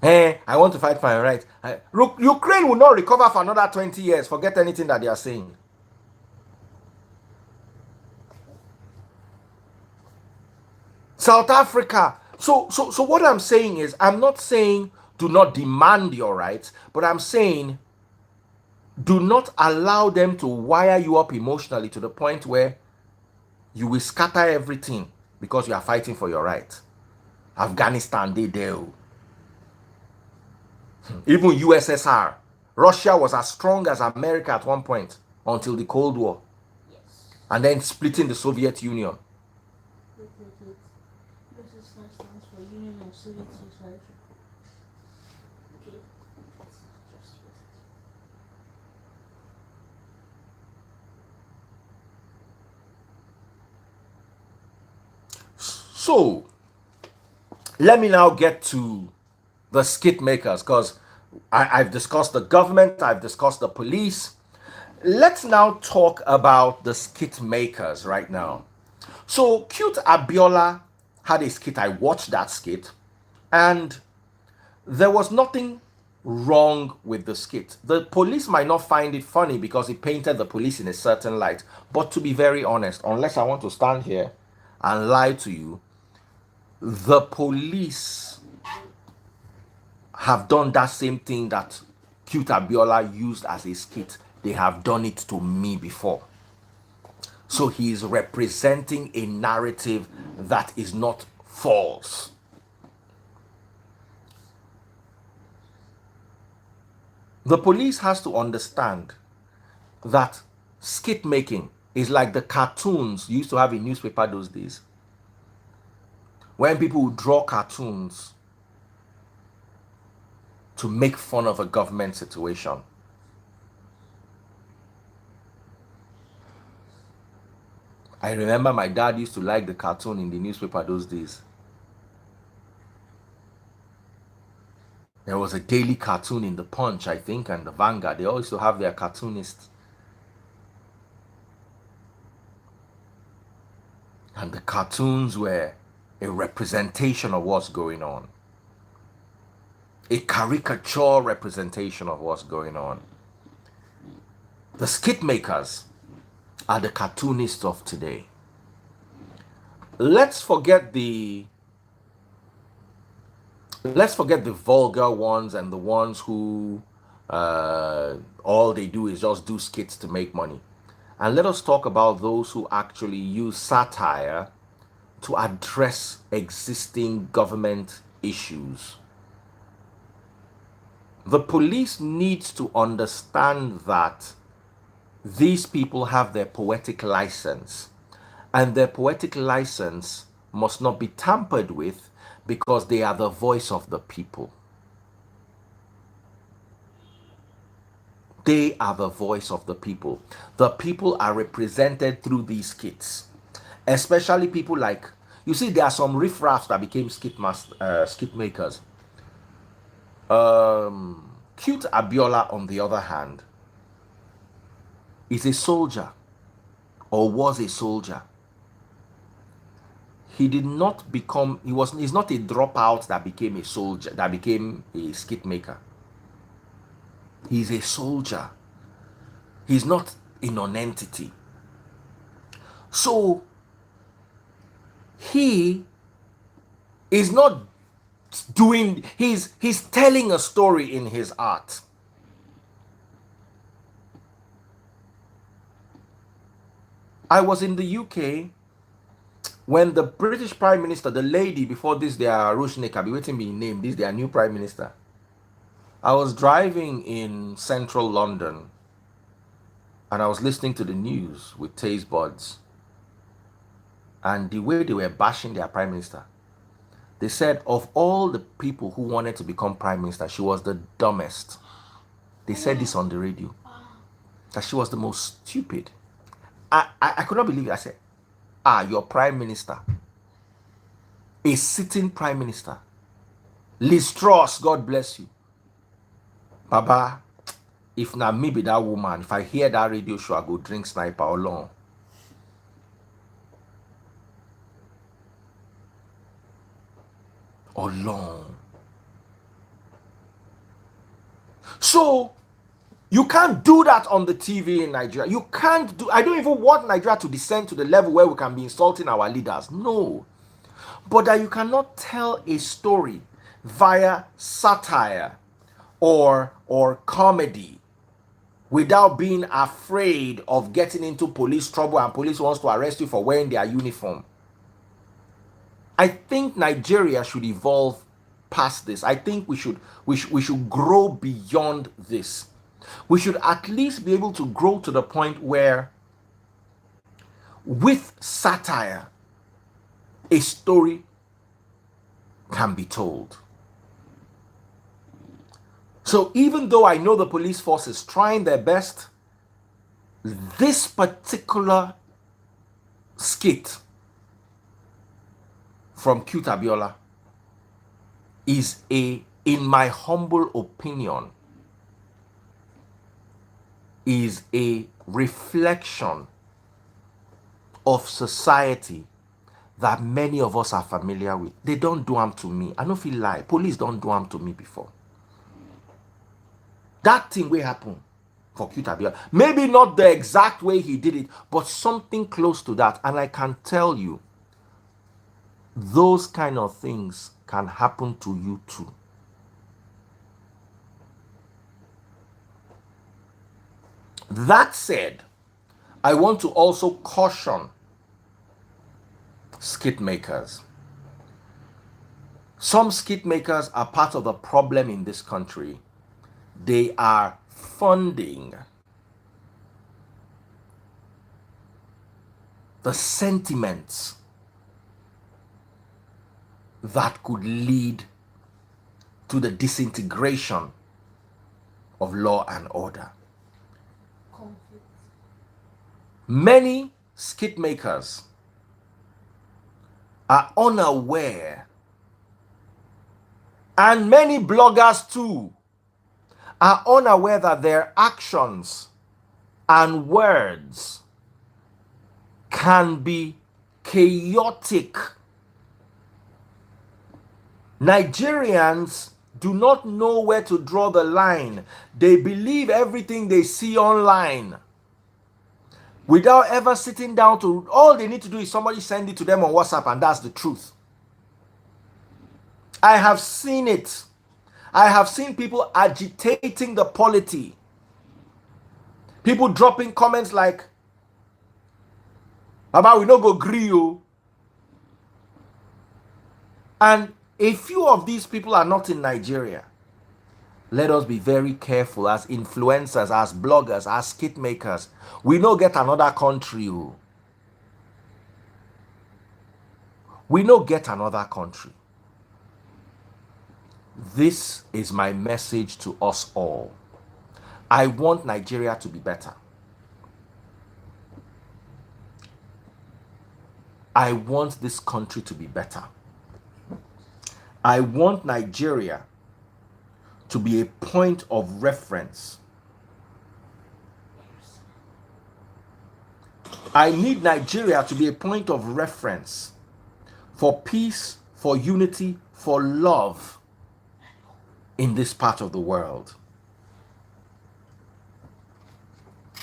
I want to fight for my rights. Ukraine will not recover for another 20 years. Forget anything that they are saying. South Africa. So what I'm saying is, I'm not saying do not demand your rights, but I'm saying do not allow them to wire you up emotionally to the point where you will scatter everything because you are fighting for your rights. Afghanistan, they do. Even USSR. Russia was as strong as America at one point until the Cold War. Yes. And then splitting the Soviet Union. USSR stands for Union of Soviet Society. Okay. So, let me now get to the skit makers, because I've discussed the government, I've discussed the police. Let's now talk about the skit makers right now. So, Cute Abiola had a skit. I watched that skit, and there was nothing wrong with the skit. The police might not find it funny because it painted the police in a certain light. But to be very honest, unless I want to stand here and lie to you, the police have done that same thing that Cute Abiola used as a skit. They have done it to me before. So he is representing a narrative that is not false. The police has to understand that skit making is like the cartoons you used to have in newspaper those days. when people would draw cartoons to make fun of a government situation. I remember my dad used to like the cartoon in the newspaper those days. There was a daily cartoon in the Punch, I think, and the Vanguard. They always used to have their cartoonists. And the cartoons were a representation of what's going on. A caricature representation of what's going on. The skit makers are the cartoonists of today. Let's forget the vulgar ones and the ones who all they do is just do skits to make money. And let us talk about those who actually use satire to address existing government issues. The police needs to understand that these people have their poetic license, and their poetic license must not be tampered with because they are the voice of the people. They are the voice of the people. The people are represented through these skits, especially people like, you see, there are some riffraffs that became skit makers. Cute Abiola, on the other hand, is a soldier, or was a soldier. He did not become, he's not a dropout that became a soldier, that became a skit maker. He's a soldier. He's not a non-entity. So he is not doing, he's telling a story in his art. I was in the UK when the British Prime Minister, the lady before this, their Rushnik, I'll be waiting being named, this their new Prime Minister. I was driving in central London and I was listening to the news with taste buds. And the way they were bashing their Prime Minister, they said of all the people who wanted to become Prime Minister, she was the dumbest. They said this on the radio, that she was the most stupid. I could not believe it. I said, your Prime Minister, a sitting Prime Minister, Liz Truss, God bless you. Baba, if not me be that woman, if I hear that radio show, I go drink sniper alone. Alone. So you can't do that on the TV in Nigeria. You can't do, I don't even want Nigeria to descend to the level where we can be insulting our leaders. No. But that you cannot tell a story via satire or comedy without being afraid of getting into police trouble and police wants to arrest you for wearing their uniform. I think Nigeria should evolve past this. I think we should grow beyond this. We should at least be able to grow to the point where with satire a story can be told. So even though I know the police force is trying their best, this particular skit from Cute Abiola is in my humble opinion, is a reflection of society that many of us are familiar with. They don't do harm to me. I don't feel lie. Police don't do harm to me before. That thing will happen for Cute Abiola. Maybe not the exact way he did it, but something close to that. And I can tell you, those kind of things can happen to you too. That said, I want to also caution skit makers. Some skit makers are part of the problem in this country. They are funding the sentiments that could lead to the disintegration of law and order. Conflict. Many skit makers are unaware, and many bloggers too are unaware that their actions and words can be chaotic. Nigerians do not know where to draw the line. They believe everything they see online without ever sitting down to, all they need to do is somebody send it to them on WhatsApp, and that's the truth. I have seen it. I have seen people agitating the polity. People dropping comments like, Baba, we no go gree you. And a few of these people are not in Nigeria. Let us be very careful as influencers, as bloggers, as skit makers. We no get another country. We no get another country. This is my message to us all. I want Nigeria to be better. I want this country to be better. I want Nigeria to be a point of reference. I need Nigeria to be a point of reference for peace, for unity, for love in this part of the world.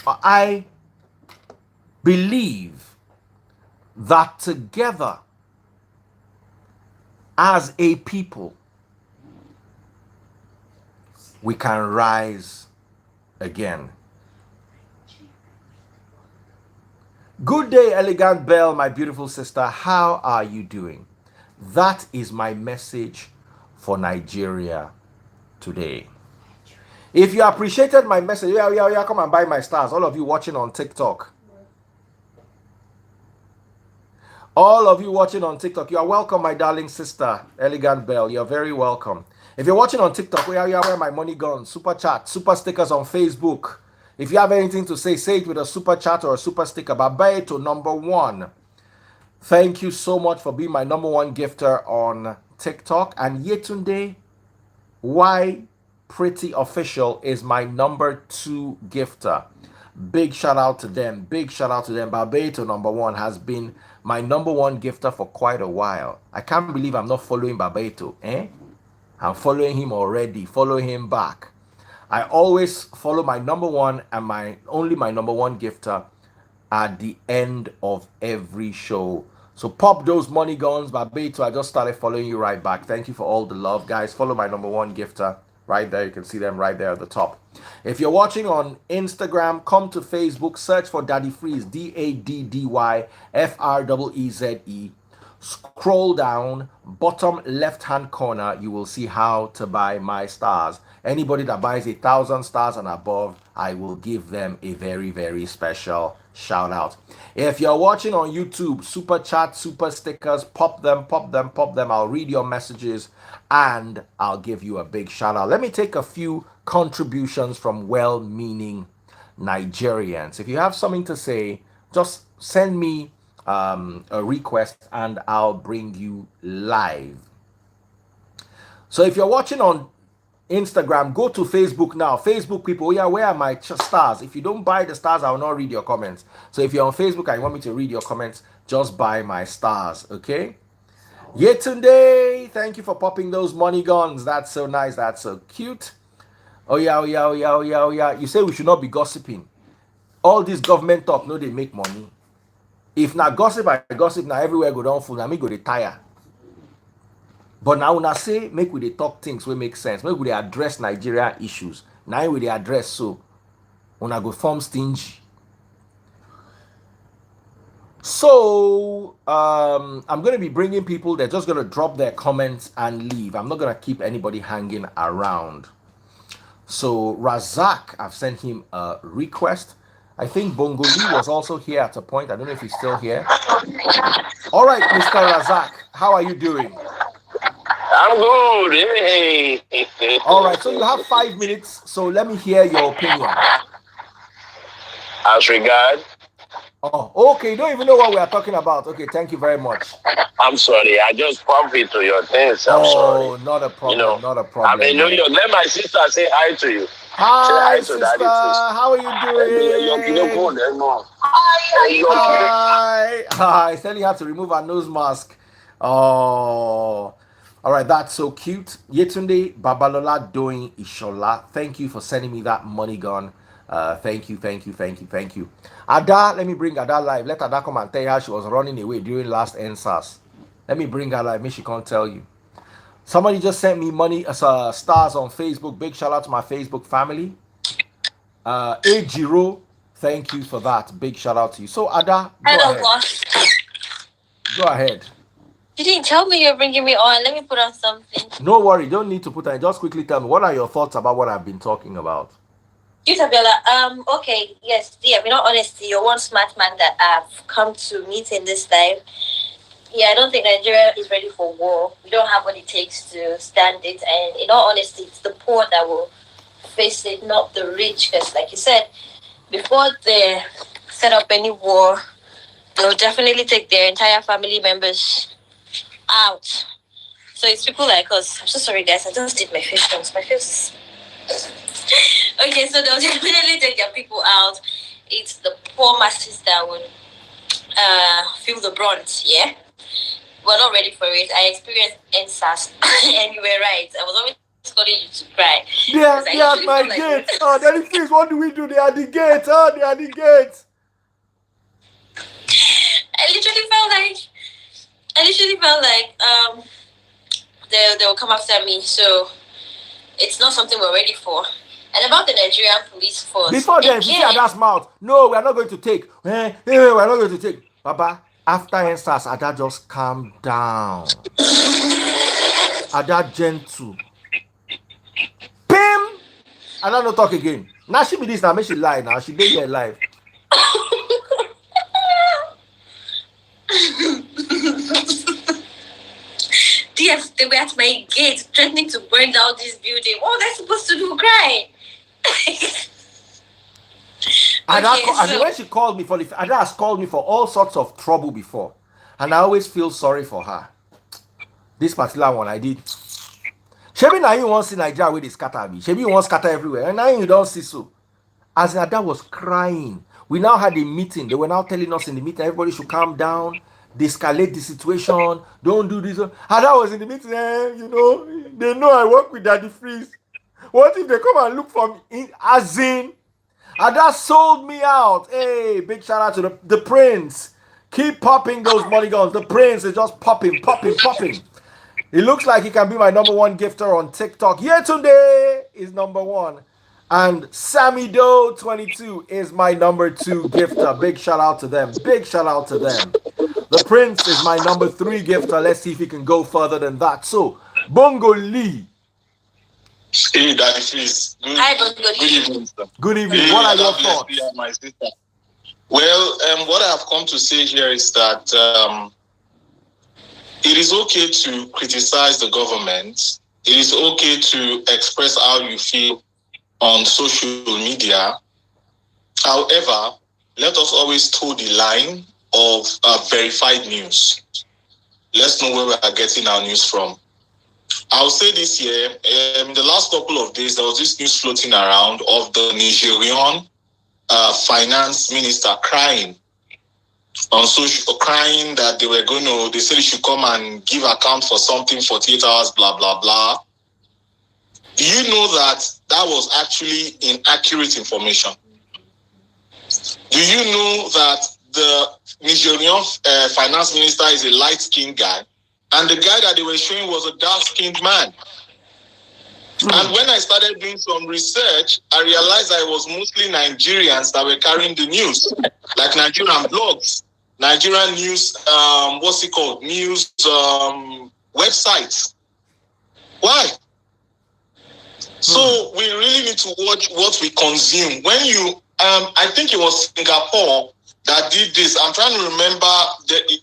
I believe that together as a people, we can rise again. Good day, Elegant Belle, my beautiful sister. How are you doing? That is my message for Nigeria today. If you appreciated my message, yeah, come and buy my stars. All of you watching on TikTok. All of you watching on TikTok, you are welcome, my darling sister, Elegant Belle. You're very welcome. If you're watching on TikTok, where my money gone? Super chat, super stickers on Facebook. If you have anything to say, say it with a super chat or a super sticker. Bye to number one. Thank you so much for being my number one gifter on TikTok. And Yetunde, why Pretty Official is my number two gifter. Big shout out to them. Big shout out to them. Barbato number one has been my number one gifter for quite a while. I can't believe I'm not following Barbato. I'm following him already. Follow him back. I always follow my number one and my number one gifter at the end of every show. So pop those money guns, Barbato. I just started following you right back. Thank you for all the love, guys. Follow my number one gifter right there. You can see them right there at the top. If you're watching on Instagram, come to Facebook, search for Daddy Freeze, DADDYFREEZE. Scroll down, bottom left hand corner, you will see how to buy my stars. Anybody that buys 1,000 stars and above, I will give them a very, very special shout out. If you're watching on YouTube, super chat, super stickers, pop them. I'll read your messages and I'll give you a big shout out. Let me take a few contributions from well-meaning Nigerians. If you have something to say, just send me a request and I'll bring you live. So if you're watching on Instagram, go to Facebook now. Facebook people, where are my stars? If you don't buy the stars, I will not read your comments. So if you're on Facebook and you want me to read your comments, just buy my stars, okay? Yetunde, thank you for popping those money guns. That's so nice. That's so cute. Oh yeah. You say we should not be gossiping. All this government talk, no, they make money. If na gossip, I gossip, now everywhere go down full, now me go dey tire. But now when I say make we dey talk things wey make sense, make we dey address Nigeria issues. Now we dey address so when I go form stingy. So I'm going to be bringing people. They're just going to drop their comments and leave. I'm not going to keep anybody hanging around. So Razak, I've sent him a request. I think Bongoli was also here at a point. I don't know if he's still here. All right, Mr. Razak, how are you doing? I'm good. Hey. All right, so you have 5 minutes, so let me hear your opinion. As regard, Oh, okay, you don't even know what we are talking about. Okay, thank you very much. I'm sorry. I just pump into your things. I'm sorry. Oh, not a You know, problem, not a I'm in problem, New man. York. Let my sister say hi to you. Say Hi, hi to sister. daddy, please. How are you doing? Hi. I certainly had to remove our nose mask. Oh, all right. That's so cute. Yetunde Babalola doing Ishola. Thank you for sending me that money gun. Thank you, thank you, thank you, thank you. Ada, let me bring Ada live. Let Ada come and tell you how she was running away during last NSAS. Let me bring her live. Maybe she can't tell you. Somebody just sent me money as stars on Facebook. Big shout out to my Facebook family. Ejiro, thank you for that. Big shout out to you. So Ada, go Hello, ahead. boss. Go ahead. You didn't tell me you're bringing me on. Let me put on something. No worry, don't need to put on. Just quickly tell me what are your thoughts about what I've been talking about. Yes, Abiola. Okay, yes, dear. In all honesty, you're one smart man that I've come to meet in this time. Yeah, I don't think Nigeria is ready for war. We don't have what it takes to stand it. And in all honesty, it's the poor that will face it, not the rich. Because, like you said, before they set up any war, they'll definitely take their entire family members out. So it's people like us. I'm so sorry, guys. I just did my face once. My face is... Okay, so they'll definitely take their people out. It's the poor masses that would feel the brunt, yeah? We're not ready for it. I experienced NSAS, and you were right. I was always calling you to cry. They are at my gate. Oh, Daddy, please, what do we do? They are the gate. Oh, they are the gate. I literally felt like they'll come after me. So it's not something we're ready for. And about the Nigerian police force. Before then, if you see Ada's mouth, no, we are not going to take. We are not going to take. Baba, after NSAS, Ada just calm down. Ada gentle. Pim! Ada no talk again. Now she be this now, make she lie now. She be here live. Yes, they were at my gate threatening to burn down this building. What was I supposed to do? Cry? And when she called me for Ada has called me for all sorts of trouble before. And I always feel sorry for her. This particular one I did. Shebi now you want to see Nigeria where they scatter me. Shebi you want scatter everywhere. And now you don't see so. As Ada was crying, we now had a meeting. They were now telling us in the meeting, everybody should calm down, de-escalate the situation, don't do this. Ada was in the meeting, they know I work with Daddy Freeze. What if they come and look for me? As in, Ada sold me out. Hey, big shout out to the prince. Keep popping those money guns. The prince is just popping. It looks like he can be my number one gifter on TikTok. Yetunde is number one. And Sammy Doe 22 is my number two gifter. Big shout out to them. The Prince is my number three gifter. Let's see if he can go further than that. So, Bongo Lee. Hey, Daddy, please. Hi, Bongo Lee. Good evening, sir. Good evening. What are your thoughts? My sister. Well, what I have come to say here is that it is okay to criticize the government. It is okay to express how you feel on social media. However, let us always toe the line of verified news. Let's know where we are getting our news from. I'll say this here, in the last couple of days, there was this news floating around of the Nigerian finance minister crying on social, crying that they said he should come and give account for something 48 hours, blah, blah, blah. Do you know that was actually inaccurate information? Do you know that the Nigerian finance minister is a light-skinned guy, and the guy that they were showing was a dark-skinned man? And when I started doing some research, I realized that it was mostly Nigerians that were carrying the news, like Nigerian blogs, Nigerian news, news websites. Why? So we really need to watch what we consume. When you, I think it was Singapore that did this. I'm trying to remember,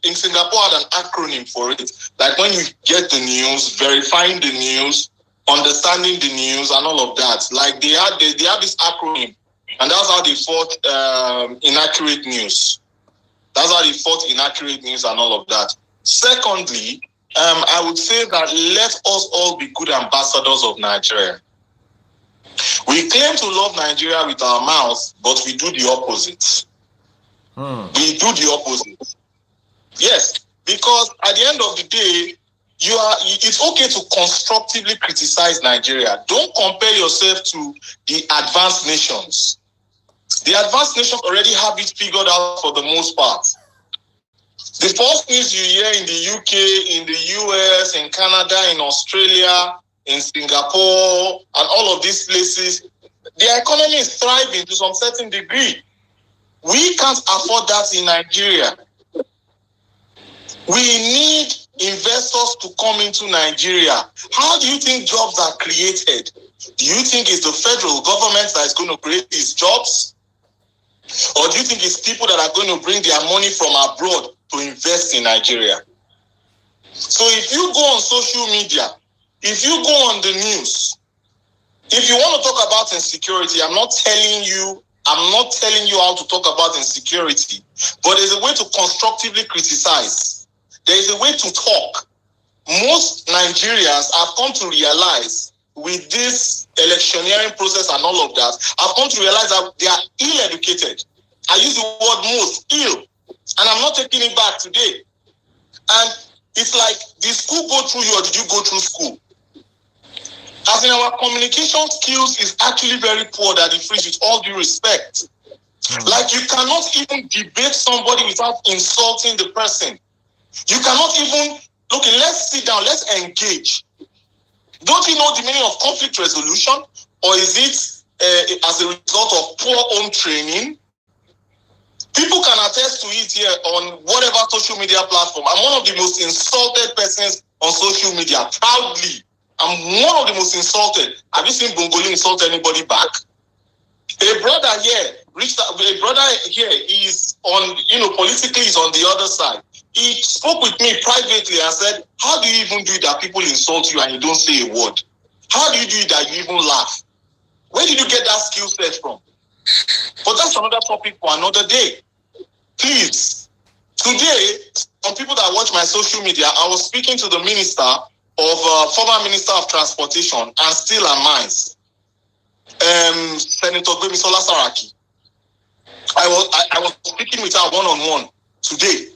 in Singapore had an acronym for it. Like when you get the news, verifying the news, understanding the news, and all of that. Like they have this acronym, and that's how they fought inaccurate news. That's how they fought inaccurate news and all of that. Secondly, I would say that let us all be good ambassadors of Nigeria. We claim to love Nigeria with our mouths, but we do the opposite. We do the opposite. Yes, because at the end of the day, it's okay to constructively criticize Nigeria. Don't compare yourself to the advanced nations. The advanced nations already have it figured out for the most part. The first news you hear in the UK, in the US, in Canada, in Australia, in Singapore, and all of these places, their economy is thriving to some certain degree. We can't afford that in Nigeria. We need investors to come into Nigeria. How do you think jobs are created? Do you think it's the federal government that is going to create these jobs? Or do you think it's people that are going to bring their money from abroad to invest in Nigeria? So if you go on social media, if you go on the news, if you want to talk about insecurity, I'm not telling you how to talk about insecurity, but there's a way to constructively criticize. There is a way to talk. Most Nigerians have come to realize with this electioneering process and all of that, I've come to realize that they are ill-educated. I use the word most, ill. And I'm not taking it back today. And it's like, did school go through you or did you go through school? As in, our communication skills is actually very poor, Daddy Freeze, with all due respect. Like, you cannot even debate somebody without insulting the person. You cannot even, let's sit down, let's engage. Don't you know the meaning of conflict resolution? Or is it as a result of poor home training? People can attest to it here on whatever social media platform. I'm one of the most insulted persons on social media, proudly. I'm one of the most insulted. Have you seen Bongoli insult anybody back? A brother here, is on, politically is on the other side. He spoke with me privately and said, how do you even do it that people insult you and you don't say a word? How do you do it that you even laugh? Where did you get that skill set from? But that's another topic for another day. Please. Today, some people that watch my social media, I was speaking to the former Minister of Transportation and Steel and Mines, Senator Gbemisola Saraki. I was speaking with her one-on-one today.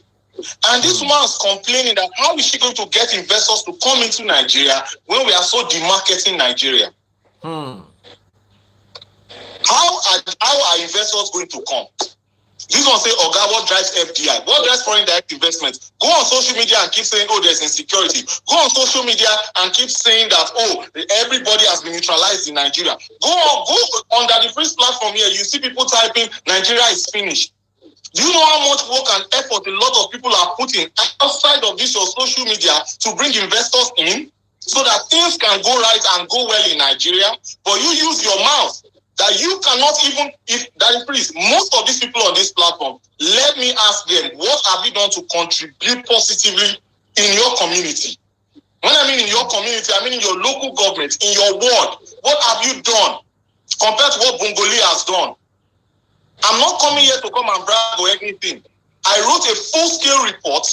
And this woman is complaining that how is she going to get investors to come into Nigeria when we are so demarketing Nigeria? How are investors going to come? This one say, Oga, what drives FDI? What drives foreign direct investment? Go on social media and keep saying, oh, there's insecurity. Go on social media and keep saying that, oh, everybody has been neutralized in Nigeria. Go on the free platform here. You see people typing, Nigeria is finished. Do you know how much work and effort a lot of people are putting outside of this your social media to bring investors in so that things can go right and go well in Nigeria? But you use your mouth that you cannot even, please, most of these people on this platform, let me ask them, what have you done to contribute positively in your community? When I mean in your community, I mean in your local government, in your ward. What have you done compared to what Bongoli has done? I'm not coming here to come and brag or anything. I wrote a full-scale report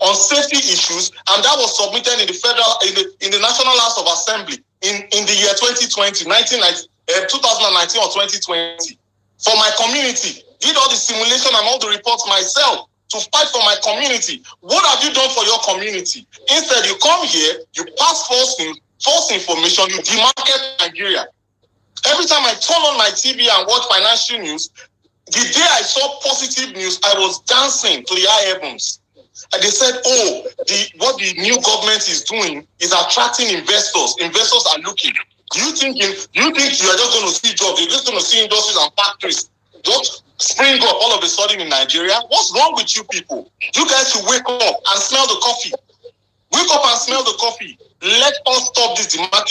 on safety issues, and that was submitted in the National House of Assembly in the year 2019 or 2020 for my community. Did all the simulation and all the reports myself to fight for my community. What have you done for your community? Instead, you come here, you pass false information, you demarket Nigeria. Every time I turn on my TV and watch financial news, the day I saw positive news, I was dancing to the high heavens. And they said, oh, what the new government is doing is attracting investors. Investors are looking. Do you think you are just going to see jobs? You're just going to see industries and factories just spring up all of a sudden in Nigeria? What's wrong with you people? You guys should wake up and smell the coffee. Wake up and smell the coffee. Let us stop this demand.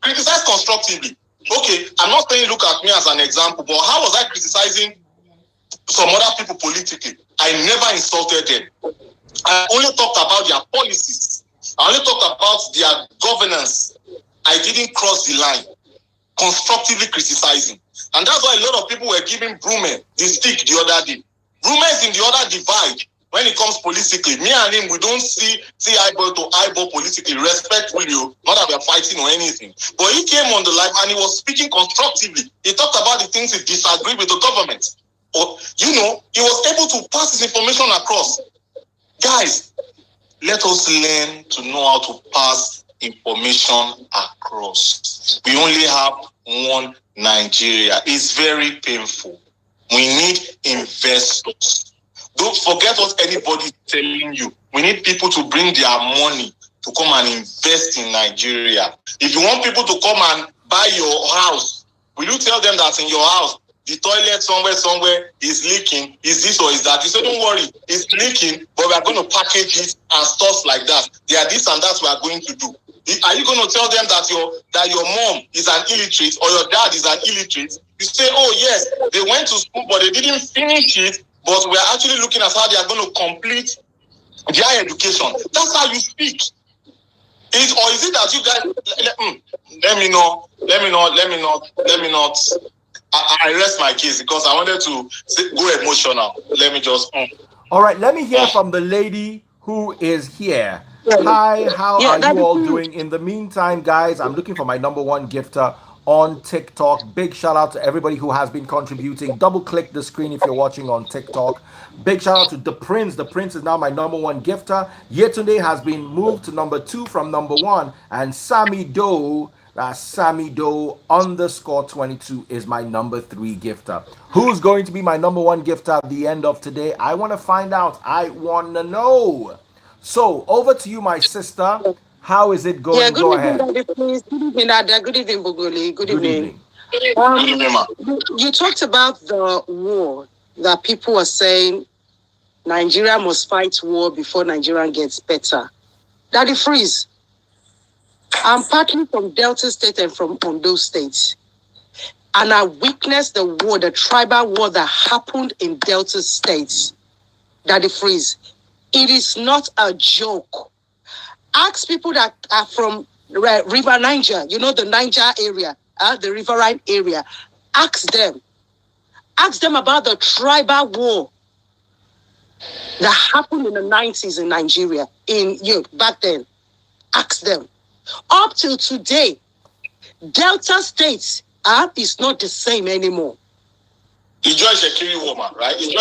Criticize constructively. Okay, I'm not saying look at me as an example, but how was I criticizing some other people politically. I never insulted them. I only talked about their policies. I only talked about their governance. I didn't cross the line. Constructively criticizing. And that's why a lot of people were giving Brume the stick the other day. Brume is in the other divide when it comes politically. Me and him, we don't see eyeball to eyeball politically, respectfully, not that we're fighting or anything. But he came on the live and he was speaking constructively. He talked about the things he disagreed with the government. Or, he was able to pass his information across. Guys, let us learn to know how to pass information across. We only have one Nigeria. It's very painful. We need investors. Don't forget what anybody is telling you. We need people to bring their money to come and invest in Nigeria. If you want people to come and buy your house, will you tell them that in your house, the toilet somewhere is leaking, is this or is that? You say, don't worry, it's leaking, but we are going to package it and stuff like that. There are this and that we are going to do. Are you going to tell them that your mom is an illiterate or your dad is an illiterate? You say, oh yes, they went to school but they didn't finish it, but we're actually looking at how they are going to complete their education. That's how you speak. Is it that you guys let me not I rest my case because I wanted to go emotional. Let me just All right, let me hear from the lady who is here. Hi, how are you all doing? In the meantime, guys, I'm looking for my number one gifter on TikTok. Big shout out to everybody who has been contributing. Double click the screen if you're watching on TikTok. Big shout out to The Prince. The Prince is now my number one gifter. Yetunde has been moved to number 2 from number 1. And Sammy Doe, that's Sammy Doe _22 is my number 3 gifter. Who's going to be my number 1 gifter at the end of today? I want to find out. I want to know. So, over to you, my sister. How is it going? Go ahead. Good evening, Ada. Good evening, Bogoli. Good evening. Good evening, ma. You talked about the war that people are saying Nigeria must fight war before Nigeria gets better. Daddy Freeze. I'm partly from Delta State and from Ondo State. And I witnessed the war, the tribal war that happened in Delta State. Daddy Freeze. It is not a joke. Ask people that are from River Niger, the Niger area, the riverine area. Ask them. Ask them about the tribal war that happened in the 90s in Nigeria, back then. Ask them. Up till today, Delta State is not the same anymore. Ijo Shekiri woman, right? Ijo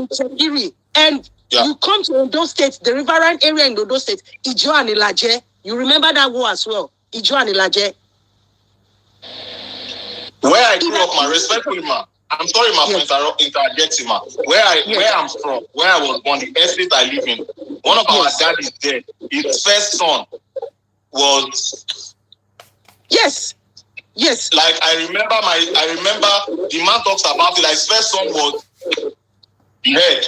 Shekiri. And you come to Ondo State, the riverine area in Ondo State, Ijo and Ilaje. You remember that war as well? Ijo and Ilaje. Where I grew up, ma, respectfully, ma. I'm sorry, ma, for interjecting, ma. Where I'm from, where I was born, the estate I live in, one of our dad is dead. His first son was. Yes. Like I remember the man talks about it. Like his first son was dead.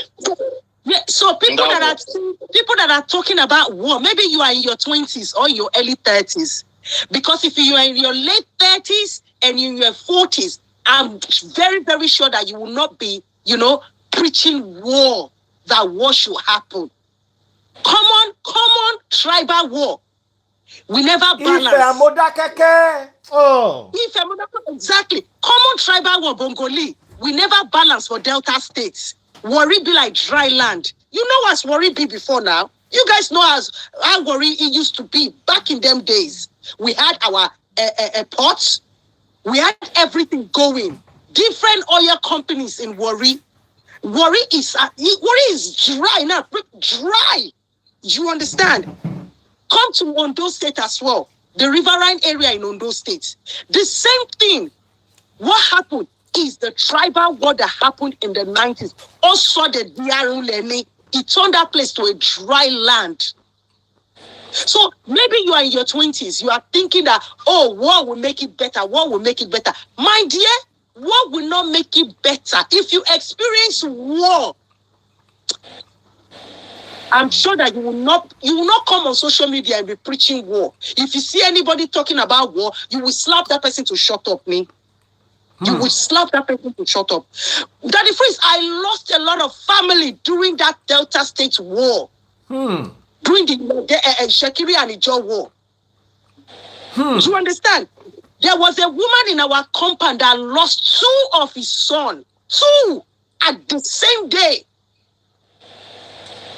Yeah, so people that are talking about war, maybe you are in your 20s or your early 30s. Because if you are in your late 30s and in your 40s, I'm very, very sure that you will not be, preaching war, that war should happen. Common tribal war. We never balance. Exactly. Common tribal war, Bongoli. We never balance for Delta States. Worry be like dry land. You know what's worry be before now? You guys know how worry it used to be back in them days. We had our ports. We had everything going. Different oil companies in Worry. Worry is dry now. Dry. You understand? Come to Ondo State as well. The riverine area in Ondo State. The same thing. What happened is the tribal war that happened in the 90s. Also the Diaruleni. It turned that place to a dry land. So maybe you are in your 20s. You are thinking that, war will make it better. War will make it better. My dear, war will not make it better. If you experience war, I'm sure that you will not come on social media and be preaching war. If you see anybody talking about war, you will slap that person to shut up, me. You would slap that person to shut up. Daddy Freeze, I lost a lot of family during that Delta State war. During the Shekiri and Ijo war. Do you understand? There was a woman in our compound that lost 2 of his sons. 2 at the same day.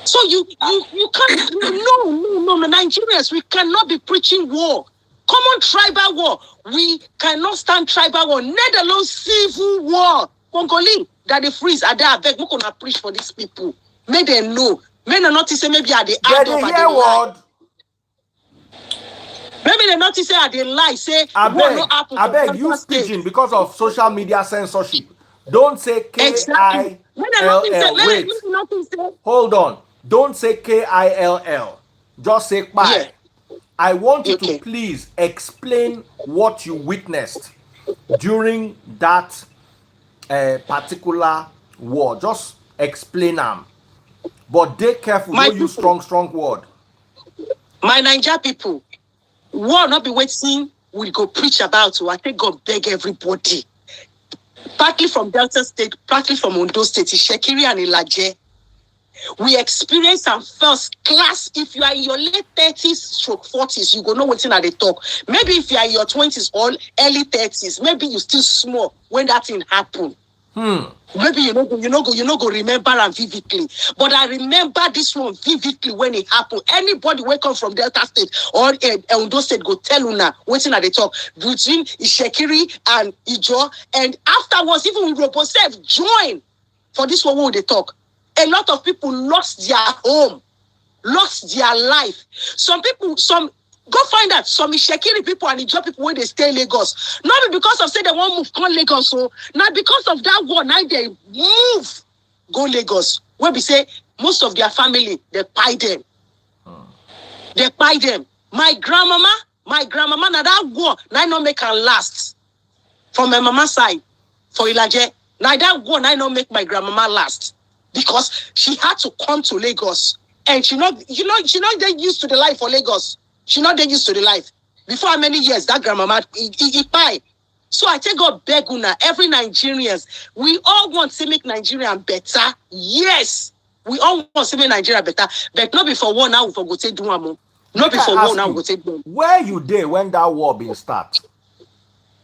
So you can't, no, Nigerians, we cannot be preaching war. Common tribal war. We cannot stand tribal war, let alone civil war. Congolese, that they freeze, are there, beg, we cannot preach for these people. May they know. May they not say maybe are they Get the hear word. Maybe they not say are they lie, say, I beg, use pidgin because of social media censorship. Don't say K-I-L-L. Wait, hold on. Don't say K-I-L-L. Just say Pai. Yeah. I want you to please explain what you witnessed during that particular war. Just explain them. But they careful, don't use strong word. My Niger people, war not be waiting, we go preach about. So I think God beg everybody. Partly from Delta State, partly from Ondo State, Shekiri and Ilaje. We experience some first class. If you are in your late 30s, 40s, you go know what's in at the talk. Maybe if you are in your 20s or early 30s, maybe you still small when that thing happened. Maybe you know go remember and vividly. But I remember this one vividly when it happened. Anybody wake up from Delta State or Ondo State go tell Una waiting at the talk between Shekiri and Ijo, and afterwards even Robosef join for this one where they talk. A lot of people lost their home, lost their life. Some people, go find out some Shekiri people and Ijo people when they stay in Lagos. Not because of say they want move come Lagos, so not because of that war. Now they move go Lagos. Where we say most of their family they buy them. They buy them. My grandmama, now that war now not make her last. From my mama side, for Ilaje, now that war now not make my grandmama last. Because she had to come to Lagos and she not get used to the life for Lagos. She not get used to the life. Before how many years that grandmama he buy. So I take God beg una, every Nigerians, we all want to make Nigeria better. Yes, we all want to make Nigeria better, but not before war now we for go take do am. Not before war now we go take do. Where you there when that war been start?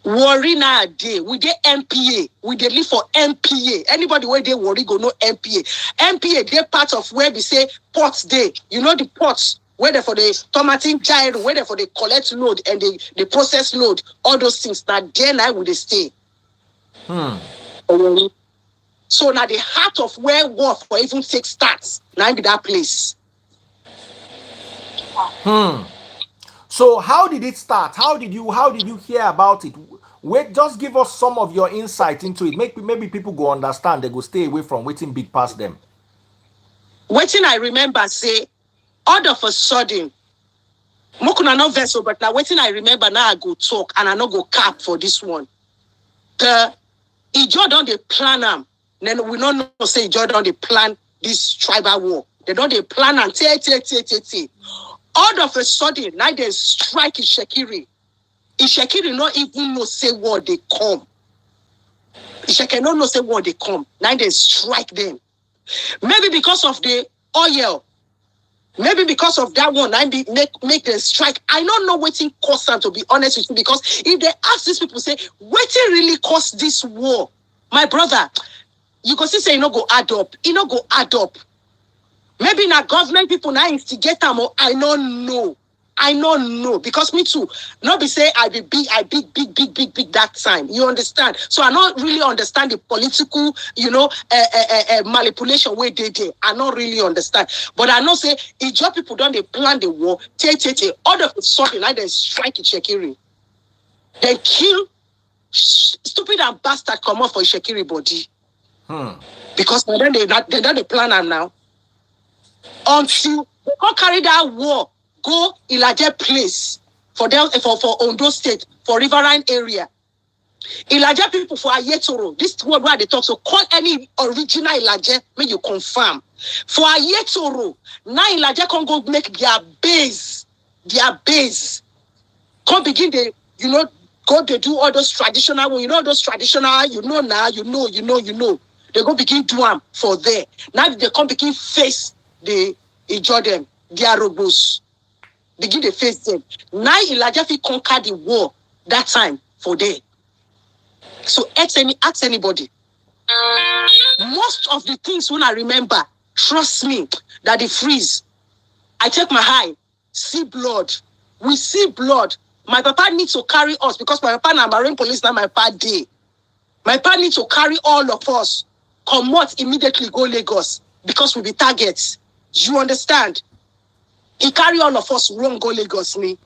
Worry now day. We did MPA. We did live for MPA. Anybody where they worry go no MPA. MPA they part of where we say ports day. You know the ports where they for the tomating gyro, where they for the collect load and the process load, all those things. Now then I would stay. So now the heart of where war for even take starts. Now be that place. So how did it start? How did you hear about it? Wait, just give us some of your insight into it. Maybe people go understand. They go stay away from waiting big past them. Waiting, I remember say, all of a sudden, Mokuna no vessel, but now waiting, I remember now I go talk and I no go cap for this one. The Ijo don't they plan them. Then we don't know say Ijo don't they plan this tribal war. They don't they plan and all of a sudden, now they strike Ishekiri. Ishekiri not even know say what they come. Ishekiri not know say what they come. Now they strike them. Maybe because of the oil. Maybe because of that one, I make them strike. I don't know what caused them, to be honest with you, because if they ask these people, say, what really caused this war? My brother, you can see say, go add up. Go add up. Maybe now government people now instigate them, or I don't know. Because me too. Not be say I be big that time. You understand? So I don't really understand the political, manipulation way they did. I don't really understand. But I know say Ijo people don't they plan the war. All of a sudden like they strike Ishekiri. They kill stupid and bastard come up for Ishekiri body. Because then they plan them now. Until they go carry that war. Go Ilaje place for Ondo State, for riverine area. Ilaje people for Ayetoro, this word where they talk, so call any original Ilaje, may you confirm. For Ayetoro, now Ilaje can go make their base. Come begin the, Go, they do all those traditional, you know, those traditional, you know now, you know. They go begin do them for there. Now they come begin face the Jordan, their robots. Begin to face them. Now Elijah fit conquer the war that time for there. So ask anybody. Most of the things when I remember, trust me, that they freeze. I check my eye, see blood. We see blood. My papa needs to carry us because my papa na marine police now my papa day. My papa needs to carry all of us. Come out immediately go Lagos because we be targets. You understand? He carry all of us run go Lagos me.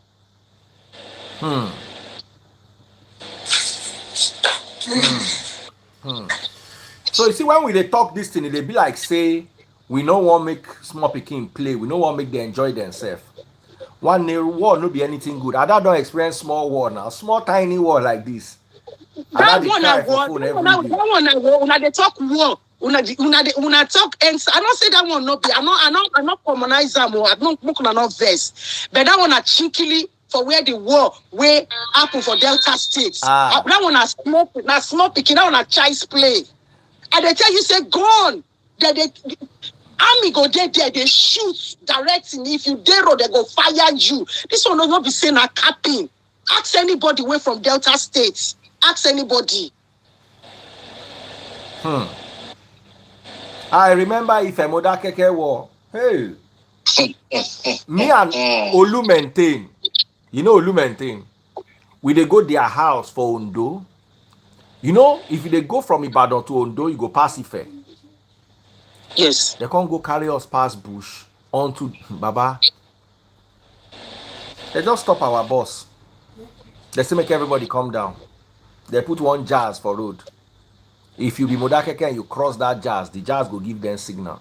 So you see, when we they talk this thing, they be like say we no want make small pikin play, we no want make they enjoy themselves. One war no be anything good. I don't experience small war now, small tiny war like this. That one I war. That one I war. Una they talk war. Una talk ends. I don't say that one not be. I not commonize them or I don't book not verse. But that one are cheekily for where the war where happen for Delta states. That one are small picking. That one are child's play. And they tell you say gone. They army go there, they shoot directly. If you dare road, they go fire you. This one will not be saying a capping. Ask anybody away from Delta states. Ask anybody. I remember if a Modakeke war. Hey. Me and Olu maintain. You know Olu maintain. We they go their house for Ondo. You know, if they go from Ibadan to Ondo, you go past Ife. Yes. They can't go carry us past bush onto Baba. They just stop our bus. They say make everybody come down. They put one jazz for road. If you be Modakeke and you cross that jazz, the jazz go give them signal.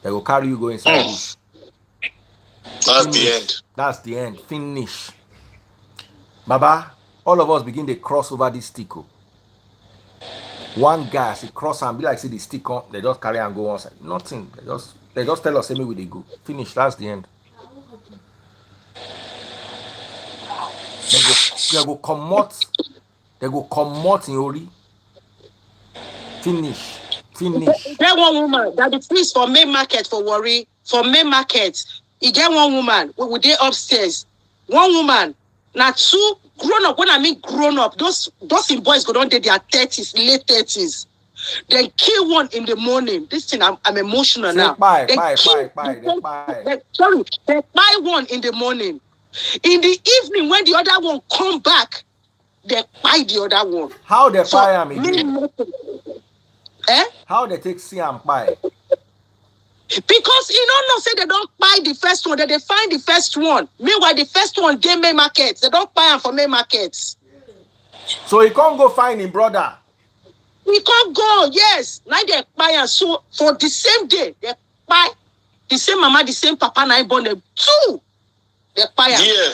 They will carry you go inside bush. That's the end. That's the end. Finish. Baba, all of us begin to cross over this stick. One guy, he cross and be like, see the stick on, they just carry and go on side. Nothing. They just tell us, say me where they go. Finish. That's the end. They go come out. They go come out in Ori. Finish. That one woman that the priest for main market for worry for main market. He get one woman we dey upstairs. One woman now two grown up. When I mean grown up, those in boys go down there their 30s, late 30s. Then kill one in the morning. This thing I'm emotional now. They buy one in the morning. In the evening when the other one come back, they buy the other one. How they buy am again? How they take see and buy? Because you don't say they don't buy the first one, that they find the first one. Meanwhile, the first one they main markets. They don't buy them for main markets. So he can't go find him brother. We can't go, yes. Now they buy and so for the same day, they buy the same mama, the same papa, and I born them two. They buy. Yeah.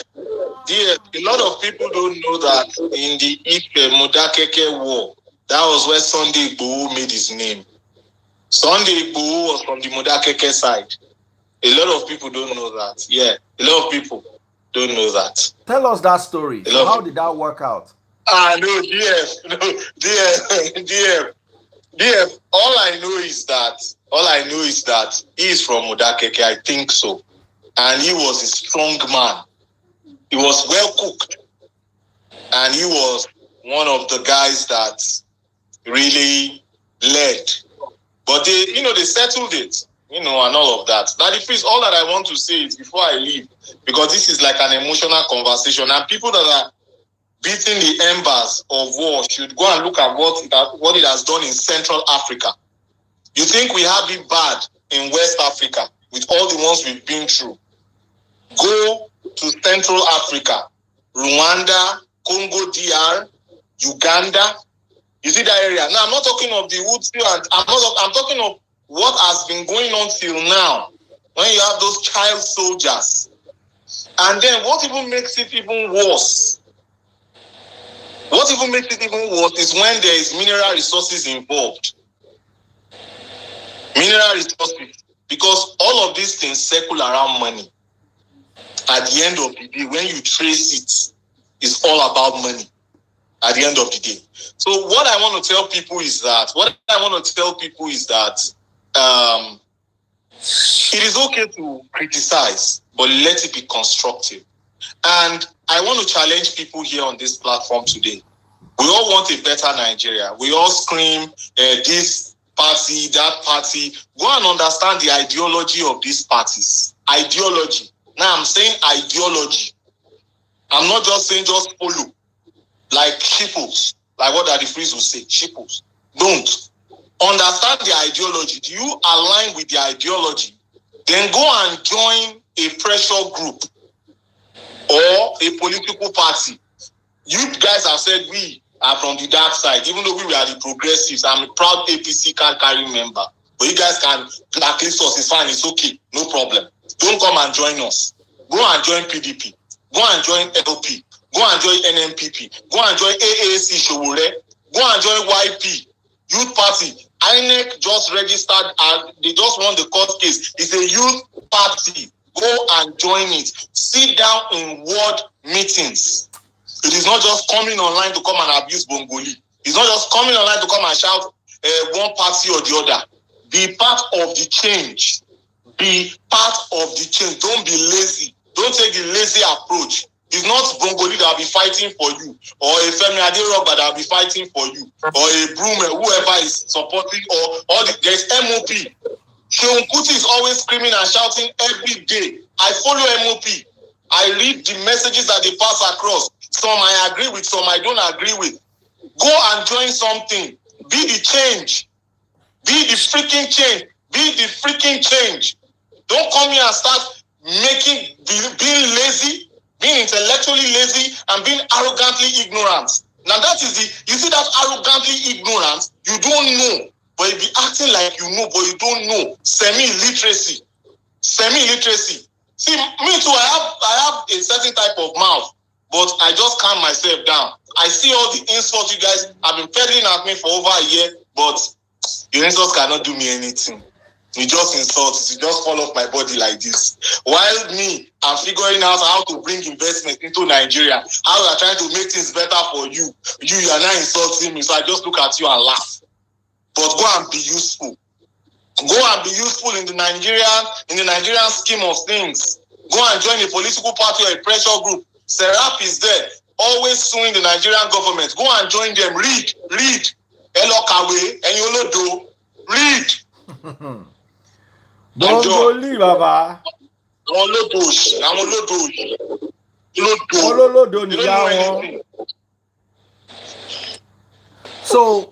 A lot of people don't know that in the Ife Modakeke war, that was where Sunday Igboho made his name. Sunday Igboho was from the Modakeke side. A lot of people don't know that. Yeah, a lot of people don't know that. Tell us that story. So how did that work out? No, DF. All I know is that he is from Modakeke. I think so, and he was a strong man. He was well cooked, and he was one of the guys that really led. But they settled it, and all of that. Now, the priest, all that I want to say is before I leave, because this is like an emotional conversation, and people that are beating the embers of war should go and look at what it has done in Central Africa. You think we have it bad in West Africa with all the ones we've been through? Go to Central Africa, Rwanda, Congo DR, Uganda. You see that area? Now, I'm not talking of the Woods, and I'm talking of what has been going on till now, when you have those child soldiers. And then what even makes it even worse? Is when there is mineral resources involved. Mineral resources. Because all of these things circle around money. At the end of the day, when you trace it, is all about money at the end of the day. So what I want to tell people is that it is okay to criticize, but let it be constructive. And I want to challenge people here on this platform today. We all want a better Nigeria. We all scream this party, that party. Go and understand the ideology of these parties. Ideology. Now I'm saying ideology. I'm not just saying just follow. Like sheeples. Like what Daddy Freeze will say. Sheeples. Don't. Understand the ideology. Do you align with the ideology? Then go and join a pressure group or a political party. You guys have said we are from the dark side, even though we are the progressives. I'm a proud APC card carrying member. But you guys can blacklist us, it's fine, it's okay, no problem. Don't come and join us. Go and join PDP. Go and join LP. Go and join NMPP. Go and join AAC Showore. Go and join YP. Youth Party. INEC just registered and they just won the court case. It's a youth party. Go and join it. Sit down in ward meetings. It is not just coming online to come and abuse Bongoli. It's not just coming online to come and shout one party or the other. Be part of the change. Be part of the change. Don't be lazy. Don't take the lazy approach. It's not Bongoli that will be fighting for you, or a Femi Aderoba that will be fighting for you, or a Brume, whoever is supporting, there's MOP. Sheon Kuti is always screaming and shouting every day. I follow MOP. I read the messages that they pass across. Some I agree with, some I don't agree with. Go and join something. Be the change. Be the freaking change. Be the freaking change. Don't come here and start being lazy, being intellectually lazy, and being arrogantly ignorant. Now that is you see that arrogantly ignorant, you don't know, but you be acting like you know, but you don't know. Semi-illiteracy. See, me too, I have a certain type of mouth, but I just calm myself down. I see all the insults you guys have been peddling at me for over a year, but your insults cannot do me anything. You just insult it. You just fall off my body like this. While me, I'm figuring out how to bring investment into Nigeria. How we are trying to make things better for you. You are not insulting me, so I just look at you and laugh. But go and be useful. Go and be useful in the Nigerian scheme of things. Go and join a political party or a pressure group. Serap is there, always suing the Nigerian government. Go and join them. Read. Elokawe, Enyolodo. Read. Bongoli, Baba. So,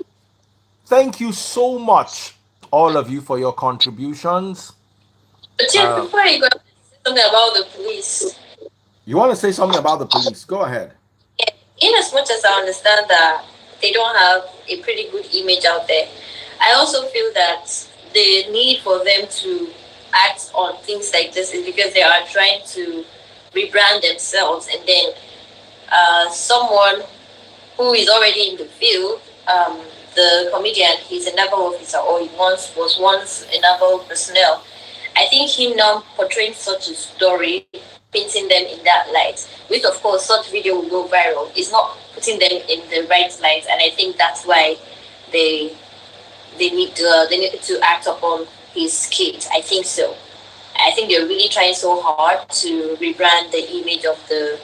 thank you so much, all of you, for your contributions. But before you go, something about the police. You want to say something about the police? Go ahead. In as much as I understand that they don't have a pretty good image out there, I also feel that the need for them to act on things like this is because they are trying to rebrand themselves, and then someone who is already in the field, the comedian, he's a naval officer, or he was once a naval personnel. I think him now portraying such a story, painting them in that light, which of course such video will go viral, is not putting them in the right light, and I think that's why they need to act upon his skit. I think so. I think they're really trying so hard to rebrand the image of the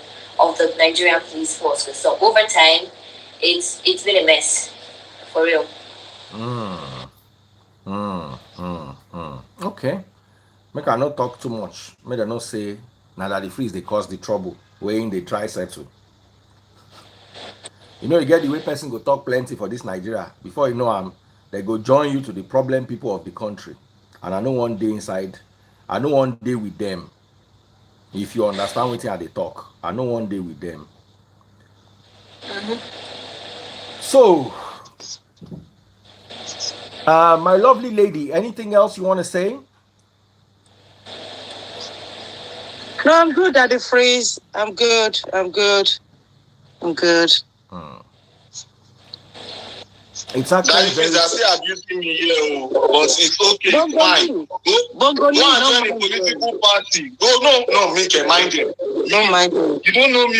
Nigerian police force. So over time, it's been a mess, for real. Okay. Make I not talk too much. Make I not say now that the freeze they cause the trouble. When they try settle. You know, you get the way person go talk plenty for this Nigeria. Before you know they go join you to the problem people of the country. And I know one day inside, I know one day with them. If you understand what they talk, I know one day with them. So, my lovely lady, anything else you want to say? No, I'm good, Daddy Freeze. I'm good. It's actually Daddy, very. please, I say abusing me here, but it's okay, fine. Go and join a political party. No, make a mind it. Don't mind him. You don't know me,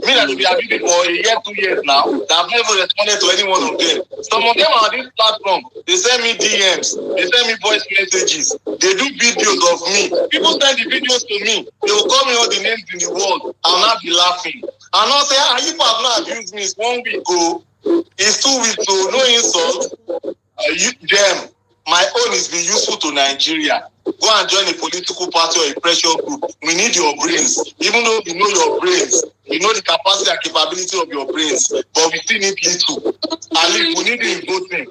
Me that will be abusing for a year, 2 years now. That I've never responded to any one of them. Some of them are on this platform. They send me DMs. They send me voice messages. They do videos of me. People send the videos to me. They will call me all the names in the world. I'll not be laughing. I'll not say, you have not abused me. It's 1 week ago. It's 2 weeks ago. No insult. Them. My own is be useful to Nigeria. Go and join a political party or a pressure group. We need your brains. Even though we know your brains, we know the capacity and capability of your brains, but we still need little. At least we need you in voting.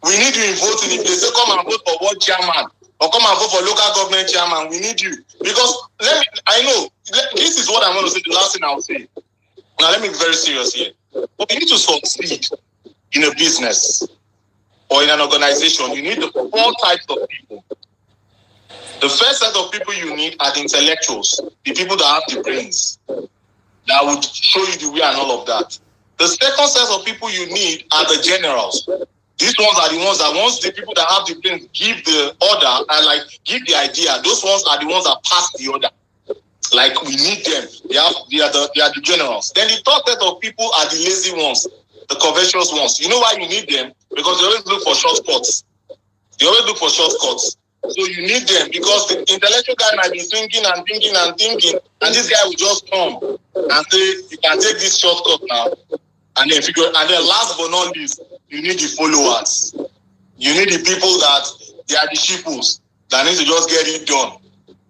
We need you in voting. If they say come and vote for ward chairman or come and vote for local government chairman, we need you. Because this is what I want to say, the last thing I'll say. Now let me be very serious here. But you need to succeed in a business or in an organization, you need the 4 types of people. The first set of people you need are the intellectuals, the people that have the brains, that would show you the way and all of that. The second set of people you need are the generals. These ones are the ones that once the people that have the brains give the order and give the idea, those ones are the ones that pass the order. We need them. They are the generals. Then the third set of people are the lazy ones, the covetous ones. You know why you need them? Because they always look for shortcuts. So you need them because the intellectual guy might be thinking, and this guy will just come and say, you can take this shortcut now. And then last but not least, you need the followers. You need the people that they are the sheeples that need to just get it done.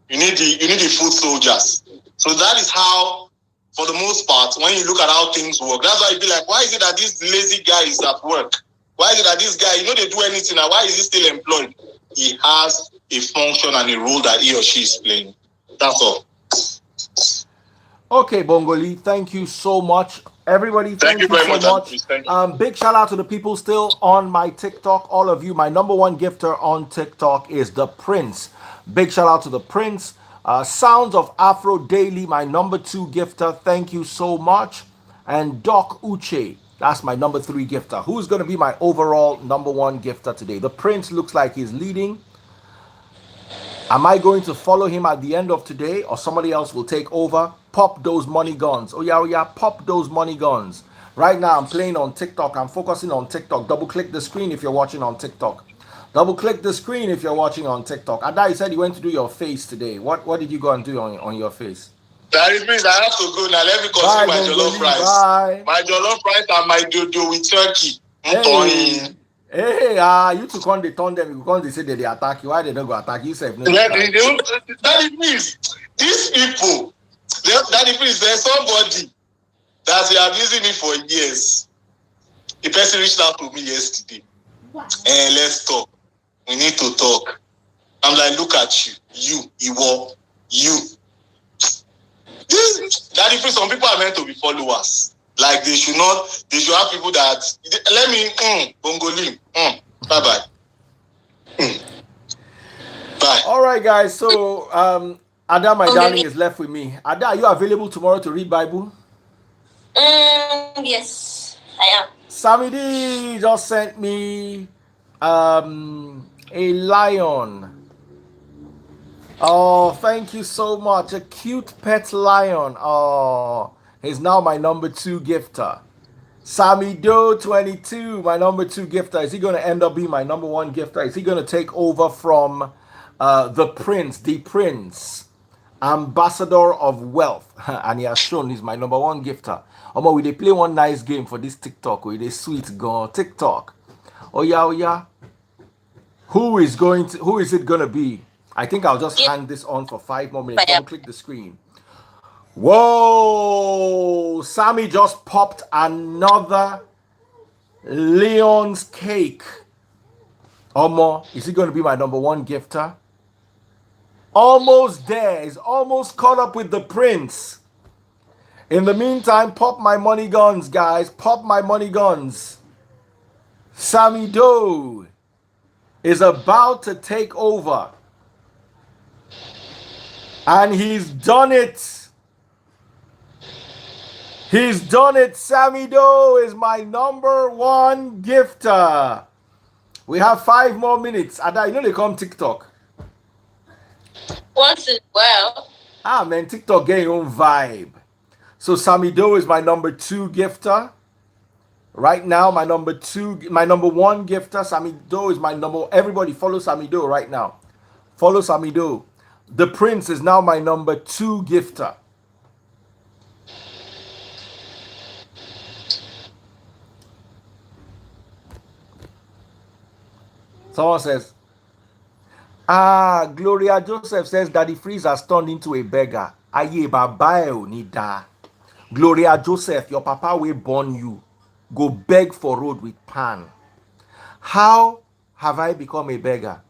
You need the foot soldiers. So that is how, for the most part, when you look at how things work, that's why you be like, why is it that this lazy guy is at work? Why is it that this guy, they do anything now? Why is he still employed? He has a function and a role that he or she is playing. That's all. Okay, Bongoli, thank you so much. Everybody, thank you very much. Big shout out to the people still on my TikTok. All of you, my number 1 gifter on TikTok is the Prince. Big shout out to the Prince. Sounds of Afro Daily, my number 2 gifter. Thank you so much. And Doc Uche, that's my number 3 gifter. Who's going to be my overall number 1 gifter today? The Prince looks like he's leading. Am I going to follow him at the end of today or somebody else will take over? Pop those money guns. Oh yeah, pop those money guns. Right now I'm playing on TikTok. I'm focusing on TikTok. Double click the screen if you're watching on TikTok. Double click the screen if you're watching on TikTok. Ada, you said you went to do your face today. What did you go and do on your face? That means I have to go now. Let me consume my jollof rice. Bye. My jollof rice and my dodo with turkey. Hey, you two can't turn them because they say they attack you. Why they don't go attack you? That means these people, that means there's somebody that they have using me for years. The person reached out to me yesterday. Wow. Let's talk. We need to talk. I'm like, look at you. You. That difference, some people are meant to be followers. Like they should have people that let me Bongoli. Bye. Bye. All right, guys. So Ada, my darling, is left with me. Ada, are you available tomorrow to read Bible? Yes, I am. Sammy D just sent me a lion. Oh, thank you so much. A cute pet lion. Oh, he's now my number 2 gifter. Sammy Do 22, my number 2 gifter. Is he going to end up being my number 1 gifter? Is he going to take over from the Prince, ambassador of wealth? And he has shown he's my number 1 gifter. We they play one nice game for this TikTok. They sweet go TikTok. Oh yeah. Who is it gonna be? I think I'll just hang this on for 5 more minutes. Don't click the screen. Whoa! Sammy just popped another Leon's cake. Is he going to be my number 1 gifter? Almost there. He's almost caught up with the Prince. In the meantime, pop my money guns, guys. Pop my money guns. Sammy Doe is about to take over. And he's done it. He's done it. Sammy Doe is my number one gifter. We have 5 more minutes. Ada, you know they come TikTok. Once in a while. Ah, man, TikTok getting your own vibe. So Sammy Doe is my number 2 gifter. Right now, my number one gifter, Sammy Doe is my number. Everybody follow Sammy Doe right now. Follow Sammy Doe. The Prince is now my number 2 gifter. Someone says, Gloria Joseph says Daddy Freeze has turned into a beggar. Aye baba e oni da. Gloria Joseph, your papa will born you. Go beg for road with pan. How have I become a beggar?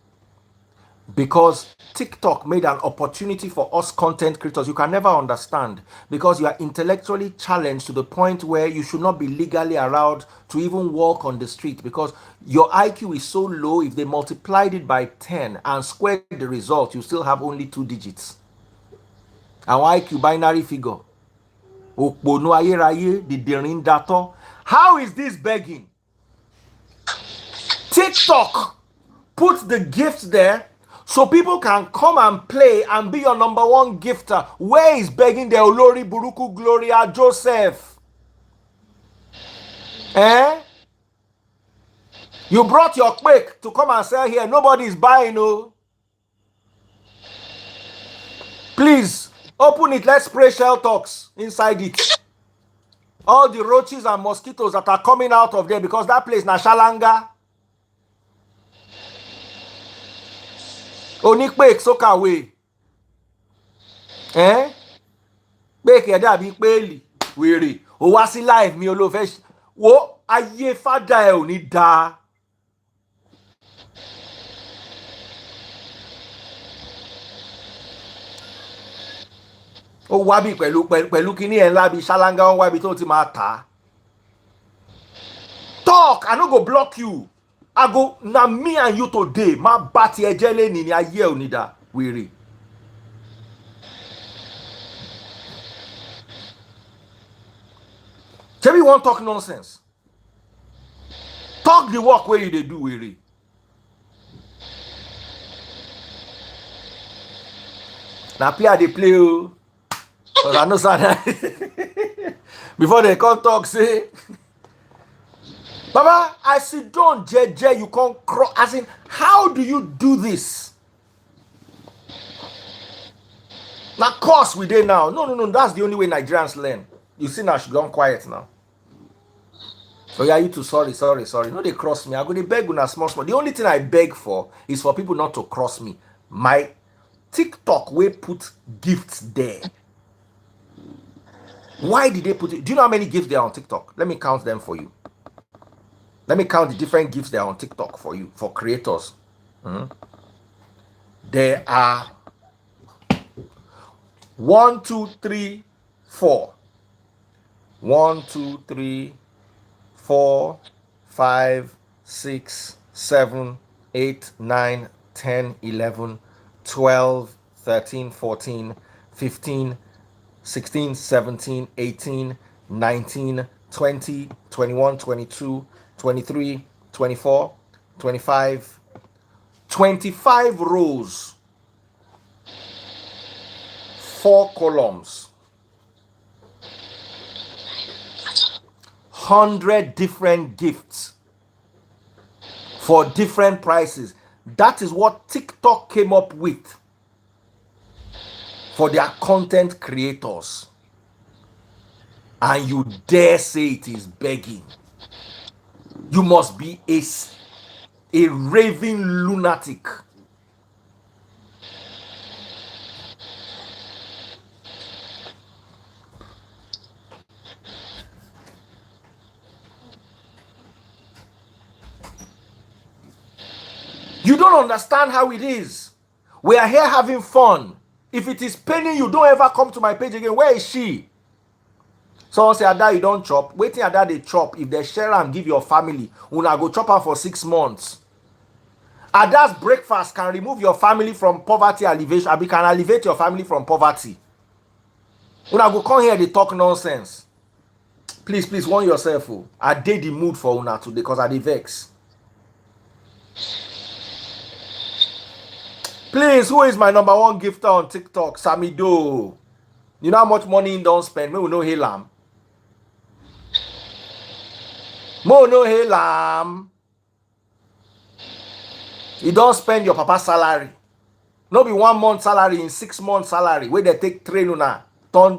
Because TikTok made an opportunity for us content creators you can never understand, because you are intellectually challenged to the point where you should not be legally allowed to even walk on the street, because your IQ is so low. If they multiplied it by 10 and squared the result, you still have only 2 digits. Our IQ binary figure. How is this begging? TikTok put the gifts there so people can come and play and be your number one gifter. Where is begging the Olori Buruku Gloria Joseph? You brought your quick to come and sell here. Nobody is buying, no. Please, open it. Let's spray shell talks inside it. All the roaches and mosquitoes that are coming out of there, because that place na Shalanga. Onípè soka we. Pé kí ẹ dàbí péèlì wèrè. Ó wá sí live mi olófẹ́. Wo ayé fada ẹ ò ní dáa. Ó wá bí pẹ̀lú kíní ẹ̀ ńlá bí Shalanga, ó wá bí tó ti máa tà. Talk, I no go block you. I go, na me and you today. Ma bati ejele ni ayé ò ní dá wèrè. Shebi won't talk nonsense. Talk the work where you dey do wèrè. Na play they play o. Because I know that before they come talk, say, Baba, I sit down, JJ, you can't cross. As in, how do you do this? Now, course we did now. No. That's the only way Nigerians learn. You see now, she gone quiet now. Oh yeah, you too. Sorry. No, they cross me. I go to beg una small. The only thing I beg for is for people not to cross me. My TikTok will put gifts there. Why did they put it? Do you know how many gifts there are on TikTok? Let me count them for you. Let me count the different gifts there on TikTok for you, for creators. There are 1, 2, 3, 4. 1, 2, 3, 4, 5, 6, 7, 8, 9, 10, 11, 12, 13, 14, 15, 16, 17, 18, 19, 20, 21, 22, 23, 24, 25, 25 rows, 4 columns, 100 different gifts for different prices. That is what TikTok came up with for their content creators. And you dare say it is begging. You must be a raving lunatic. You don't understand how it is. We are here having fun. If it is paining you, don't ever come to my page again. Where is she? Someone say, Ada, you don't chop. Waiting Ada, they chop. If they share and give your family, una go chop her for 6 months. Ada's breakfast can remove your family from poverty elevation. Abi can elevate your family from poverty. Una go come here, they talk nonsense. Please warn yourself. Oh. I did the mood for una today because I dey vex. Please, who is my number one gifter on TikTok? Samido. You know how much money he don't spend? Me we no hail am. Mo no hail am. You don't spend your papa's salary. No be 1 month salary in 6 months salary. Where they take train una,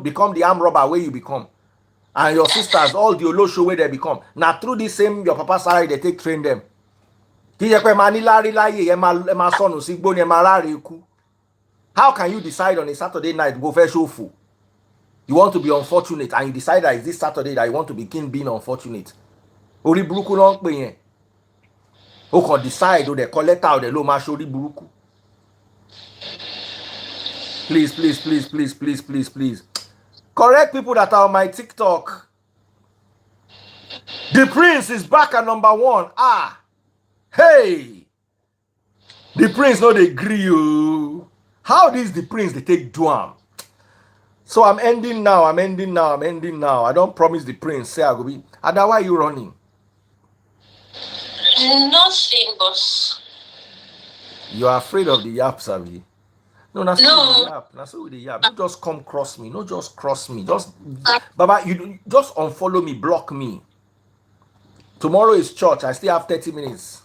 become the arm robber where you become. And your sisters, all the Olosho where they become. Now through the same your papa's salary, they take train them. How can you decide on a Saturday night go for show full? You want to be unfortunate and you decide that it's this Saturday that you want to begin being unfortunate. Ori buruku long pe yen. O can decide o de collect out the low ma shori buruku. Please. Correct people that are on my TikTok. The Prince is back at number 1. Hey. The Prince no dey gree you. How this the Prince they take do am? So I'm ending now. I don't promise the Prince say I go be. Ada, why are you running? Nothing, boss. You are afraid of the yap, Savi. No, that's No. the yap. That's the yap. Don't just come cross me. No, just cross me. Just Baba, you just unfollow me, block me. Tomorrow is church. I still have 30 minutes.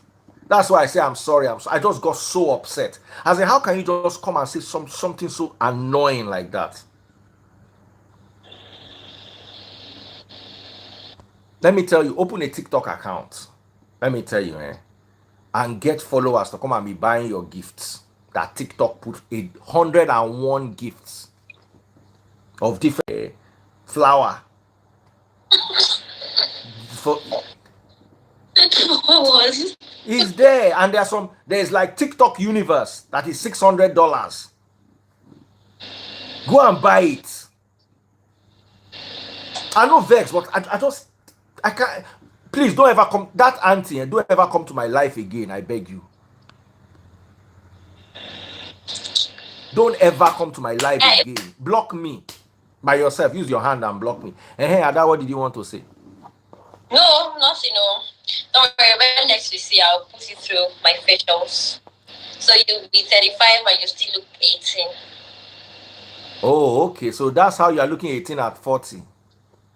That's why I say I'm sorry. I just got so upset. I said, how can you just come and say something so annoying like that? Let me tell you, open a TikTok account. Let me tell you, and get followers to come and be buying your gifts. That TikTok put 101 gifts of different flower. It's there, and there's like TikTok Universe that is $600. Go and buy it. I know vex, but I can't. Please don't ever come. That auntie, don't ever come to my life again. I beg you. Don't ever come to my life again. Block me by yourself. Use your hand and block me. Hey, Ada, what did you want to say? No, nothing. No. Don't worry. When next we see, I'll put you through my facials. So you'll be 35 and you still look 18. Oh, okay. So that's how you are looking 18 at 40.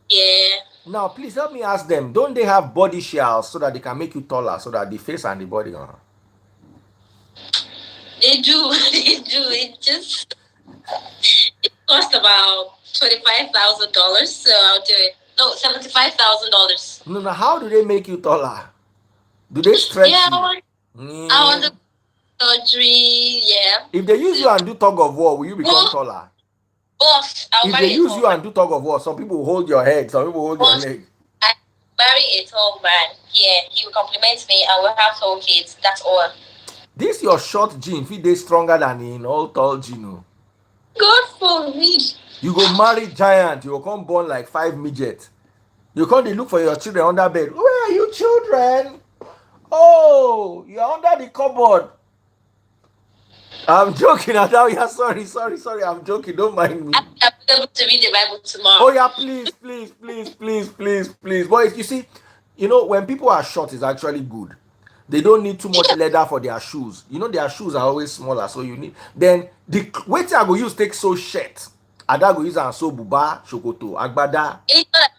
Yeah. Now, please help me ask them. Don't they have body shells so that they can make you taller, so that the face and the body are? They do. It costs about $25,000. So I'll do it. No, $75,000. No. How do they make you taller? Do they stretch you? I want the surgery. Yeah. If they use you and do tug of war, will you become taller? Boss, if they use you and do tug of war, some people will hold your head, some people will hold your leg. I marry a tall man. Yeah, he will compliment me and we'll have 4 kids. That's all. This your short gene, if they stronger than in all tall gene. God forbid. You go marry giant, you will come born like 5 midgets. You come to look for your children under bed. Where are you children? Oh, you're under the cupboard. I'm joking, Adao. Sorry. I'm joking. Don't mind me. I'm able to read the Bible tomorrow. Oh yeah, please. Boys, you see, when people are short, it's actually good. They don't need too much leather for their shoes. Their shoes are always smaller, so you need. Then the weight I go use take so shirt. Ada go use and so buba, shokoto, agbada. It's not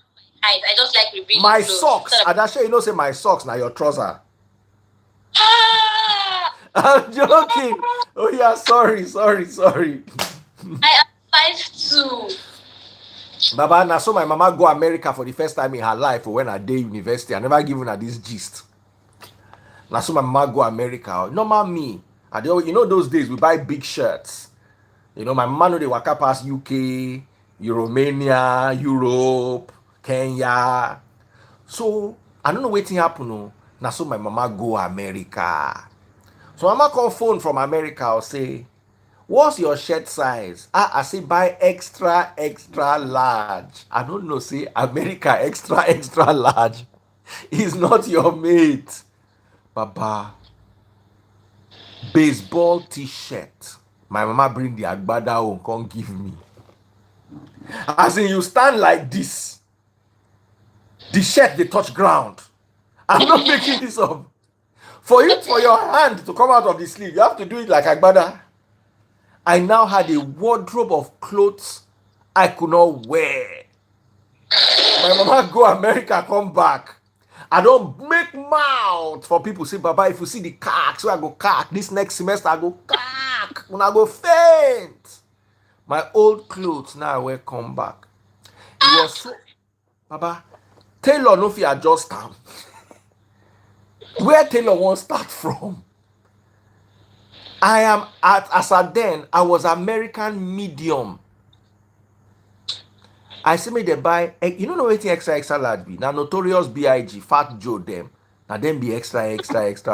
height. I just like revealing My clothes. socks. Adashe, say my socks now your trouser. I'm joking. Oh yeah, sorry. I am 5'2". Baba, now so my mama go America for the first time in her life when I day university. I never given her this gist. Now so my mama go America. Normal me. Those days we buy big shirts. My mama know they waka past UK, Romania, Europe, Kenya. So I don't know what happen. No. Now so my mama go America. So mama call phone from America. I'll say, what's your shirt size? I say buy extra large. I don't know, say America extra large is not your mate. Baba. Baseball t-shirt. My mama bring the agbada home, come give me. As in you stand like this. The shirt they touch ground. I'm not making this up. For your hand to come out of the sleeve, you have to do it like agbada. I now had a wardrobe of clothes I could not wear. My mama go America, come back. I don't make mouth for people say, Baba, if you see the cack, so I go cack. This next semester I go cack. When I go faint. My old clothes now I wear come back. It was so, Baba, tailor no fit adjust them. Where tailor won't start from? I am as at then, I was American medium. I say me they buy, you know wetin extra large be? Now notorious BIG, Fat Joe them. Now them be extra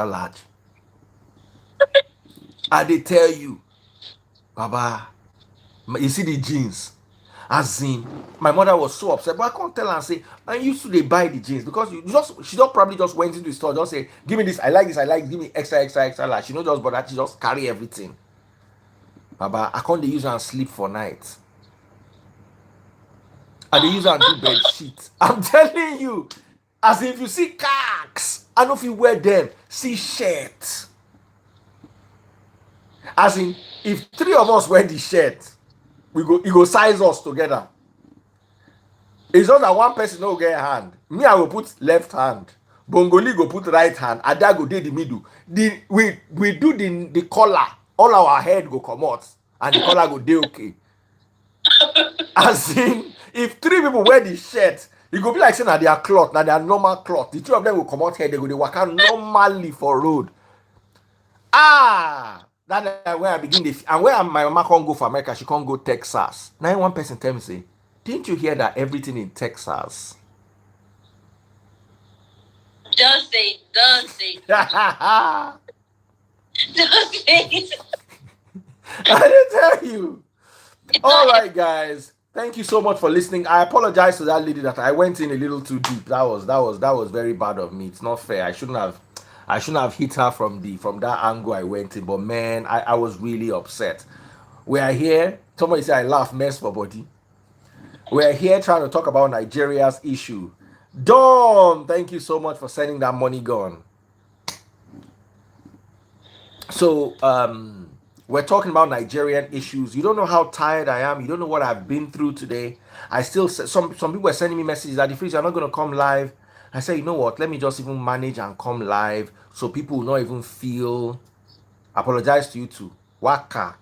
large. I they tell you, Baba, you see the jeans. As in, my mother was so upset, but I can't tell her and say, I used to they buy the jeans because she just probably just went into the store, just say, give me this, I like this, give me extra large. She know just but that she just carry everything. Baba, I can't use her and sleep for night. And they use her and do bed sheet. I'm telling you, as if you see cacks, I don't know if you wear them, see shirts. As in, if 3 of us wear the shirt, it go size us together. It's not that one person no get hand. Me, I will put left hand. Bongoli go put right hand. Ada go do the middle. We do the collar. All our head go come out. And the collar go do okay. As in, if 3 people wear the shirt, it go be like saying that they are cloth, now they are normal cloth. The 2 of them will come out here, they walk out normally for road. That's where I begin this. And where my mama can't go for America, she can't go Texas. Now one person tell me, say, didn't you hear that everything in Texas? Don't say. Don't say it. I didn't tell you. All right, guys. Thank you so much for listening. I apologize to that lady that I went in a little too deep. That was very bad of me. It's not fair. I shouldn't have hit her from that angle I went in. But man, I was really upset. We are here. Somebody said I laugh mess for body. We are here trying to talk about Nigeria's issue. Dawn, thank you so much for sending that money gone. So we're talking about Nigerian issues. You don't know how tired I am. You don't know what I've been through today. I still some people were sending me messages that if you're not going to come live. I said, you know what? Let me just even manage and come live so people will not even feel. Apologize to you too. Waka.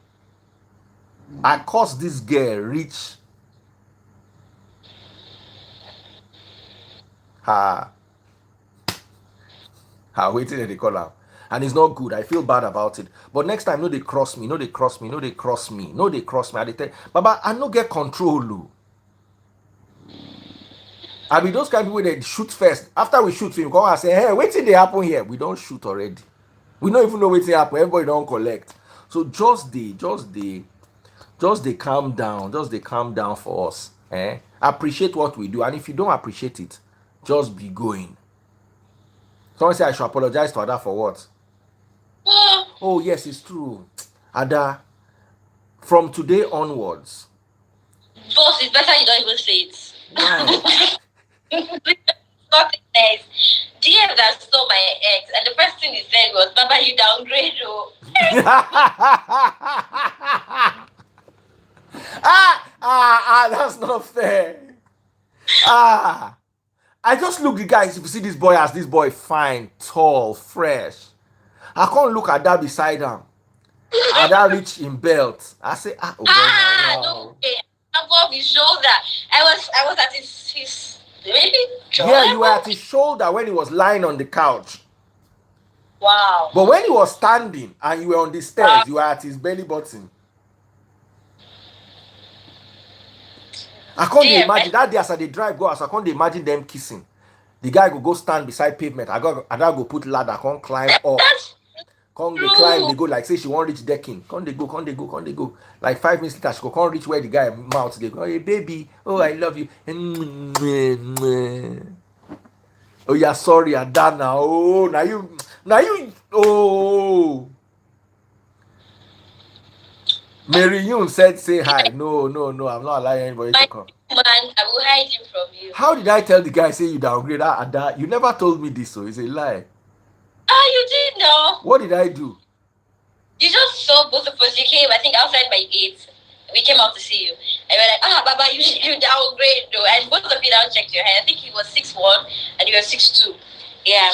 I caused this girl reach. Waiting at the column. And it's not good. I feel bad about it. But next time, no, they cross me. I tell Baba, I no get control. I mean, those kind of people, they shoot first. After we shoot film, come and say, hey, wait till they happen here. We don't shoot already. We don't even know what's happen. Everybody don't collect. So just they calm down. Just they calm down for us. Appreciate what we do. And if you don't appreciate it, just be going. Someone say I should apologize to Ada for what? Oh, yes, it's true. Ada, from today onwards. Boss, it's better you don't even say it. Why? Something says, DM that stole my ex, and the first thing he said was, Baba, you downgrade, oh. That's not fair. I just look the guys. If you see this boy as this boy fine, tall, fresh. I can't look at that beside him. At that rich in belt. I say, wow. No, above his shoulder. I was at his really? Yeah, you were at his shoulder when he was lying on the couch. Wow. But when he was standing and you were on the stairs, you were at his belly button. I can't imagine that day as I drive go, as I can't imagine them kissing. The guy go stand beside pavement. I go put ladder, can't climb up. Can't they climb, they go like say she won't reach decking. Can't they go. Like 5 minutes later, she can't reach where the guy mouth. They go, hey baby, oh I love you. Oh yeah, sorry, Adana. Oh, now you. Oh. Mary Yoon said, say hi. No, I'm not allowing anybody to come. man, I will hide him from you. How did I tell the guy, say you downgrade Ada? You never told me this, so it's a lie. Oh, you did know. What did I do? You just saw both of us. You came, I think, outside by 8. We came out to see you. And we were like, Baba, you downgrade though. And both of you now checked your hair. I think he was 6'1" and you were 6'2". Yeah.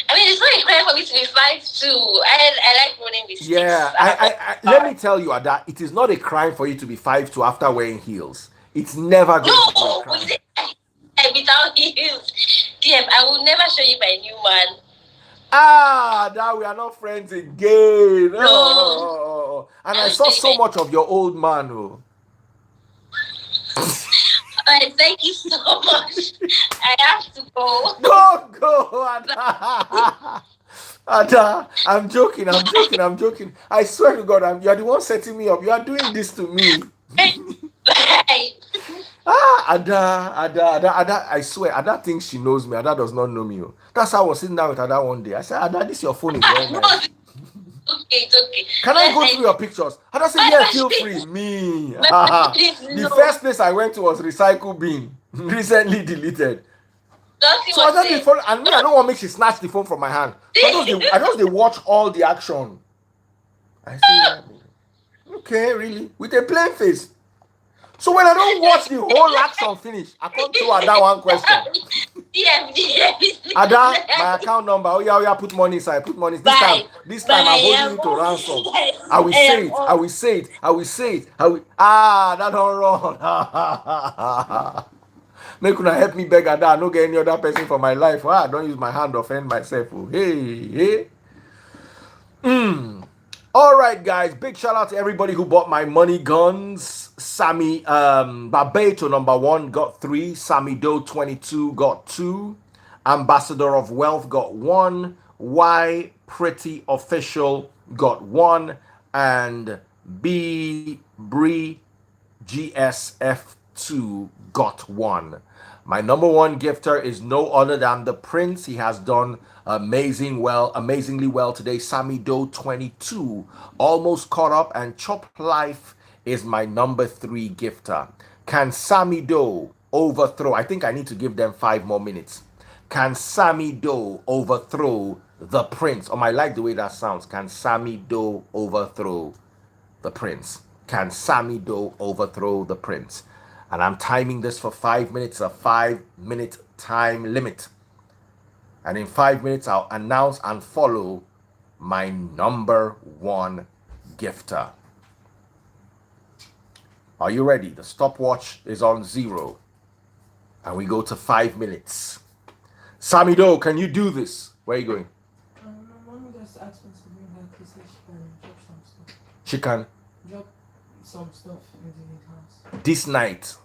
I mean, it's not a crime for me to be 5'2". I like running with 6. Yeah, I let me tell you, Ada, it is not a crime for you to be 5'2" after wearing heels. It's never going to be a crime. Without heels. DM, I will never show you my new one. Now we are not friends again. No. And I saw so much of your old man. Oh. Alright, thank you so much. I have to go. Don't go, Ada. Ada, I'm joking. I swear to God, you are the one setting me up. You are doing this to me. Bye. Ada, I swear, Ada thinks she knows me. Ada does not know me. Oh. That's how I was sitting down with Ada one day. I said, Ada, this your phone is very nice. Okay, it's okay. Can I go through your pictures? Ada said, yeah, feel free. Me. The first place I went to was Recycle Bin, recently deleted. So I just phone, and me, I don't want to make she snatch the phone from my hand. So I just watch all the action. I say, okay, really? With a plain face. So when I don't watch the whole action finish, I come to Ada one question. Ada, my account number. Oh yeah, put money inside. Put money. This time I'm holding you to ransom. I will say it. That don't run. Make una help me beg Ada. I don't get any other person for my life. I don't use my hand to offend myself. Oh. Hey. All right, guys. Big shout out to everybody who bought my money guns. Sammy Barbato number 1 got 3. Sammy Doe 22 got 2. Ambassador of Wealth got 1. Y Pretty Official got 1. And B Bree GSF2 got 1. My number 1 gifter is no other than the Prince. He has done amazingly well today. Sammy Doe 22 almost caught up, and Chop Life is my number 3 gifter. Can Sammy Doe overthrow? I think I need to give them 5 more minutes. Can Sammy Doe overthrow the Prince? I like the way that sounds. Can Sammy Doe overthrow the Prince? Can Sammy Doe overthrow the Prince? And I'm timing this for 5 minutes, a 5-minute time limit. And in 5 minutes, I'll announce and follow my number 1 gifter. Are you ready? The stopwatch is on 0. And we go to 5 minutes. Sammy Doe, can you do this? Where are you going? My mom just asked me to bring her because she can drop some stuff. She can Drop some stuff in the house. this night.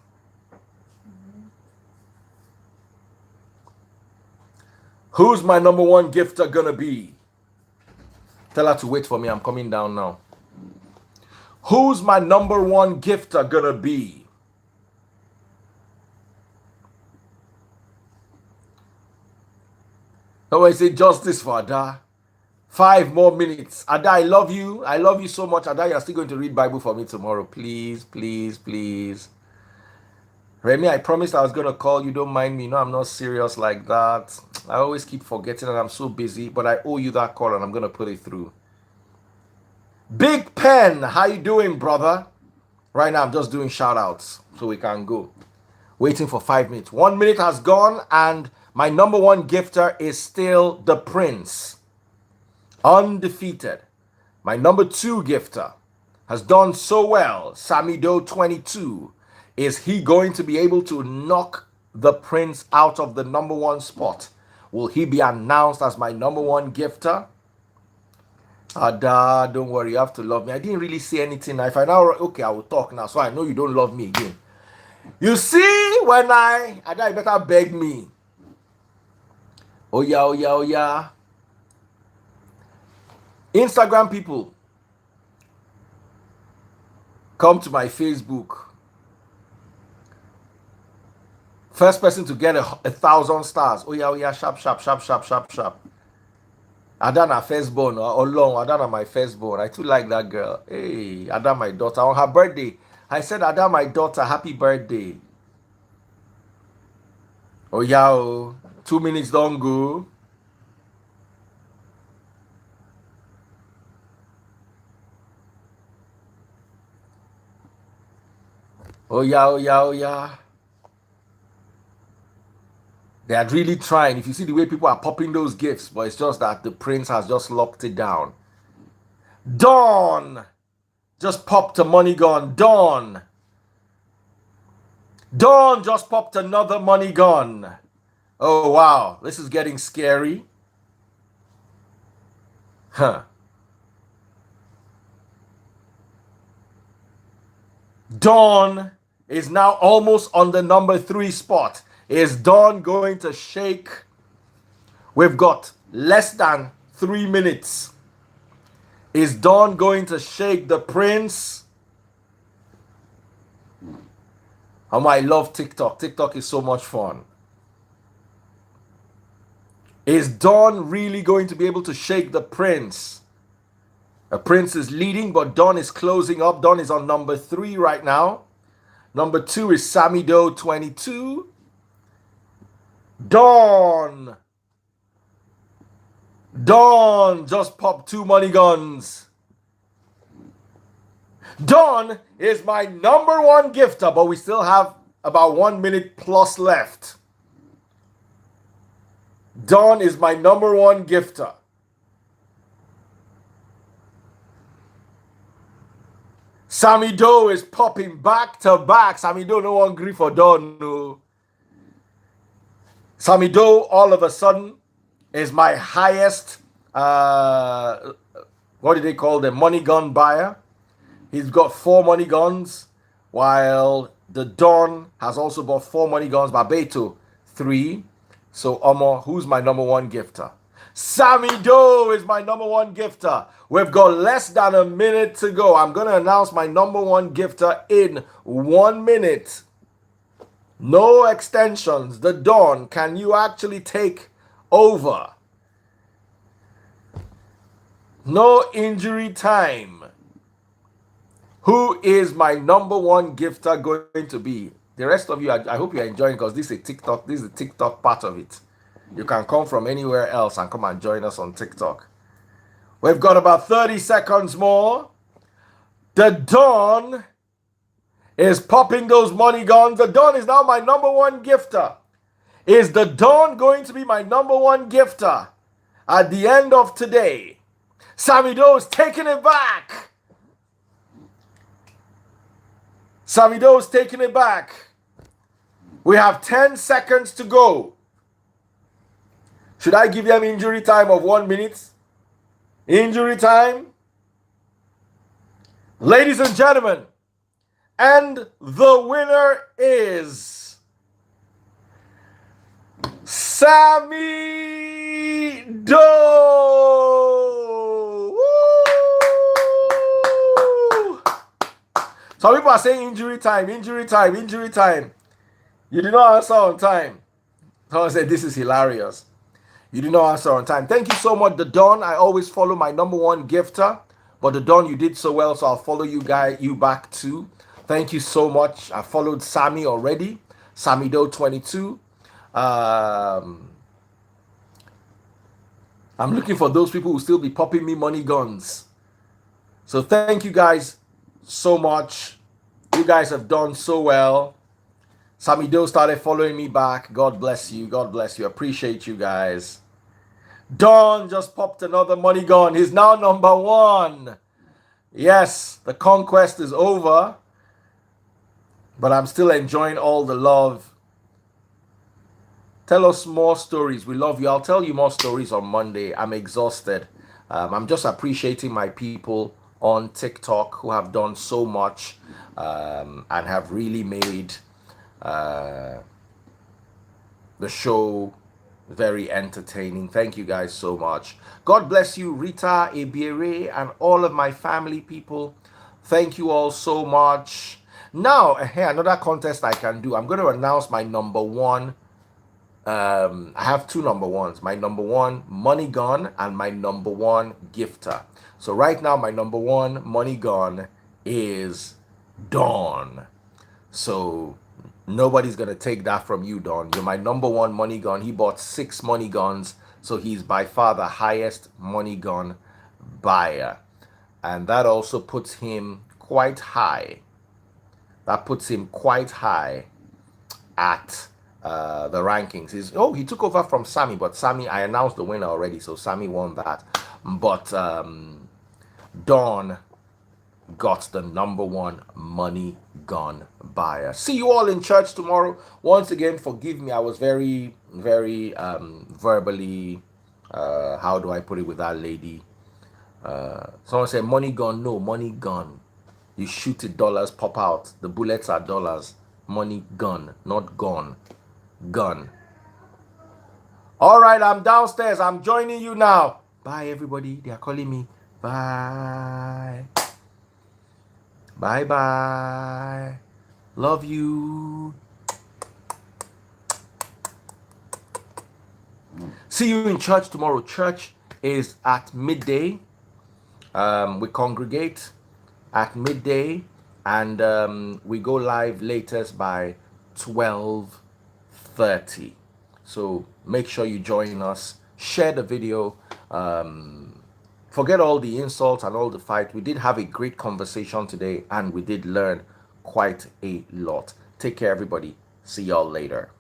Who's my number 1 gifter gonna be? Tell her to wait for me. I'm coming down now. Who's my number 1 gifter gonna be? Oh, I say justice for Ada. 5 more minutes. Ada, I love you. I love you so much. Ada, you're still going to read Bible for me tomorrow. Please. Remy, I promised I was going to call you. Don't mind me. No, I'm not serious like that. I always keep forgetting and I'm so busy. But I owe you that call and I'm going to put it through. Big Pen, how you doing, brother? Right now, I'm just doing shout-outs so we can go. Waiting for 5 minutes. 1 minute has gone and my number 1 gifter is still the Prince. Undefeated. My number 2 gifter has done so well. Sammy Doe 22. Is he going to be able to knock the Prince out of the number 1 spot? Will he be announced as my number 1 gifter? Ada, don't worry, you have to love me. I didn't really say anything. If I now, okay, I will talk now, so I know you don't love me again. You see, when Ada, you better beg me. Oh yeah. Instagram people, come to my Facebook. First person to get 1,000 stars. Oh yeah, sharp. Adana firstborn, or long, Adana my firstborn. I too like that girl. Hey, Ada my daughter. On her birthday, I said, Ada my daughter, happy birthday. Oh, yeah. Oh. 2 minutes don't go. Oh, yeah. Oh, yeah. Oh, yeah. They are really trying. If you see the way people are popping those gifts, but it's just that the prince has just locked it down. Dawn just popped a money gun. Dawn just popped another money gun. Oh, wow. This is getting scary. Huh. Dawn is now almost on the number 3 spot. Is Dawn going to shake? We've got less than 3 minutes. Is Dawn going to shake the prince? I love TikTok. TikTok is so much fun. Is Dawn really going to be able to shake the prince? The prince is leading, but Dawn is closing up. Dawn is on number 3 right now. Number 2 is Sammy Doe 22. Dawn just popped 2 money guns. Dawn is my number 1 gifter, but we still have about 1 minute plus left. Dawn is my number 1 gifter. Sammy Doe is popping back to back. Sammy Doe no one agree for Dawn. No. Sammy Doe all of a sudden is my highest, what do they call them, money gun buyer. He's got 4 money guns, while the Dawn has also bought 4 money guns. Barbato 3. So Omo, who's my number 1 gifter? Sammy Doe is my number 1 gifter. We've got less than a minute to go. I'm going to announce my number 1 gifter in 1 minute. No extensions. The Dawn, can you actually take over? No injury time. Who is my number 1 gifter going to be? The rest of you, I hope you're enjoying, because this is TikTok. This is the TikTok part of it. You can come from anywhere else and come and join us on TikTok. We've got about 30 seconds more. The Dawn is popping those money guns. The Dawn is now my number 1 gifter. Is the Dawn going to be my number 1 gifter at the end of today? Sammy Doe is taking it back. Sammy Doe is taking it back. We have 10 seconds to go. Should I give them injury time of 1 minute? Injury time? Ladies and gentlemen, and the winner is Sammy Doe. Woo! Some people are saying injury time, injury time, injury time. You did not answer on time. Someone said this is hilarious. You did not answer on time. Thank you so much, the Dawn. I always follow my number 1 gifter, but the Dawn, you did so well, so I'll follow you back too. Thank you so much. I followed Sammy already. Sammy Doe 22. I'm looking for those people who still be popping me money guns. So thank you guys so much. You guys have done so well. Sammy Doe started following me back. God bless you. God bless you. Appreciate you guys. Dawn just popped another money gun. He's now number 1. Yes, the conquest is over, but I'm still enjoying all the love. Tell us more stories. We love you. I'll tell you more stories on Monday. I'm exhausted. I'm just appreciating my people on TikTok who have done so much and have really made the show very entertaining. Thank you guys so much. God bless you, Rita, Ebiere, and all of my family people. Thank you all so much. Now, another contest I can do. I'm going to announce my number 1. I have 2 number 1s. My number 1 money gun and my number 1 gifter. So right now, my number 1 money gun is Dawn. So Nobody's gonna take that from you, Don. You're my number one money gun. He bought 6 money guns, so he's by far the highest money gun buyer. And that also puts him quite high. That puts him quite high at the rankings. He took over from Sammy, but Sammy, I announced the winner already, so Sammy won that. But Don got the number one money gun buyer. See you all in church tomorrow. Once again, forgive me. I was very, very verbally, how do I put it with that lady? Someone said money gun. No, money gun. You shoot it, dollars pop out. The bullets are dollars. Money gun, not gun. Gun. All right, I'm downstairs. I'm joining you now. Bye, everybody. They are calling me. Bye. Bye-bye. Love you. See you in church tomorrow. Church is at midday. We congregate at midday, and we go live latest by 12:30. So make sure you join us. Share the video. Forget all the insults and all the fight. We did have a great conversation today, and we did learn quite a lot. Take care, everybody. See y'all later.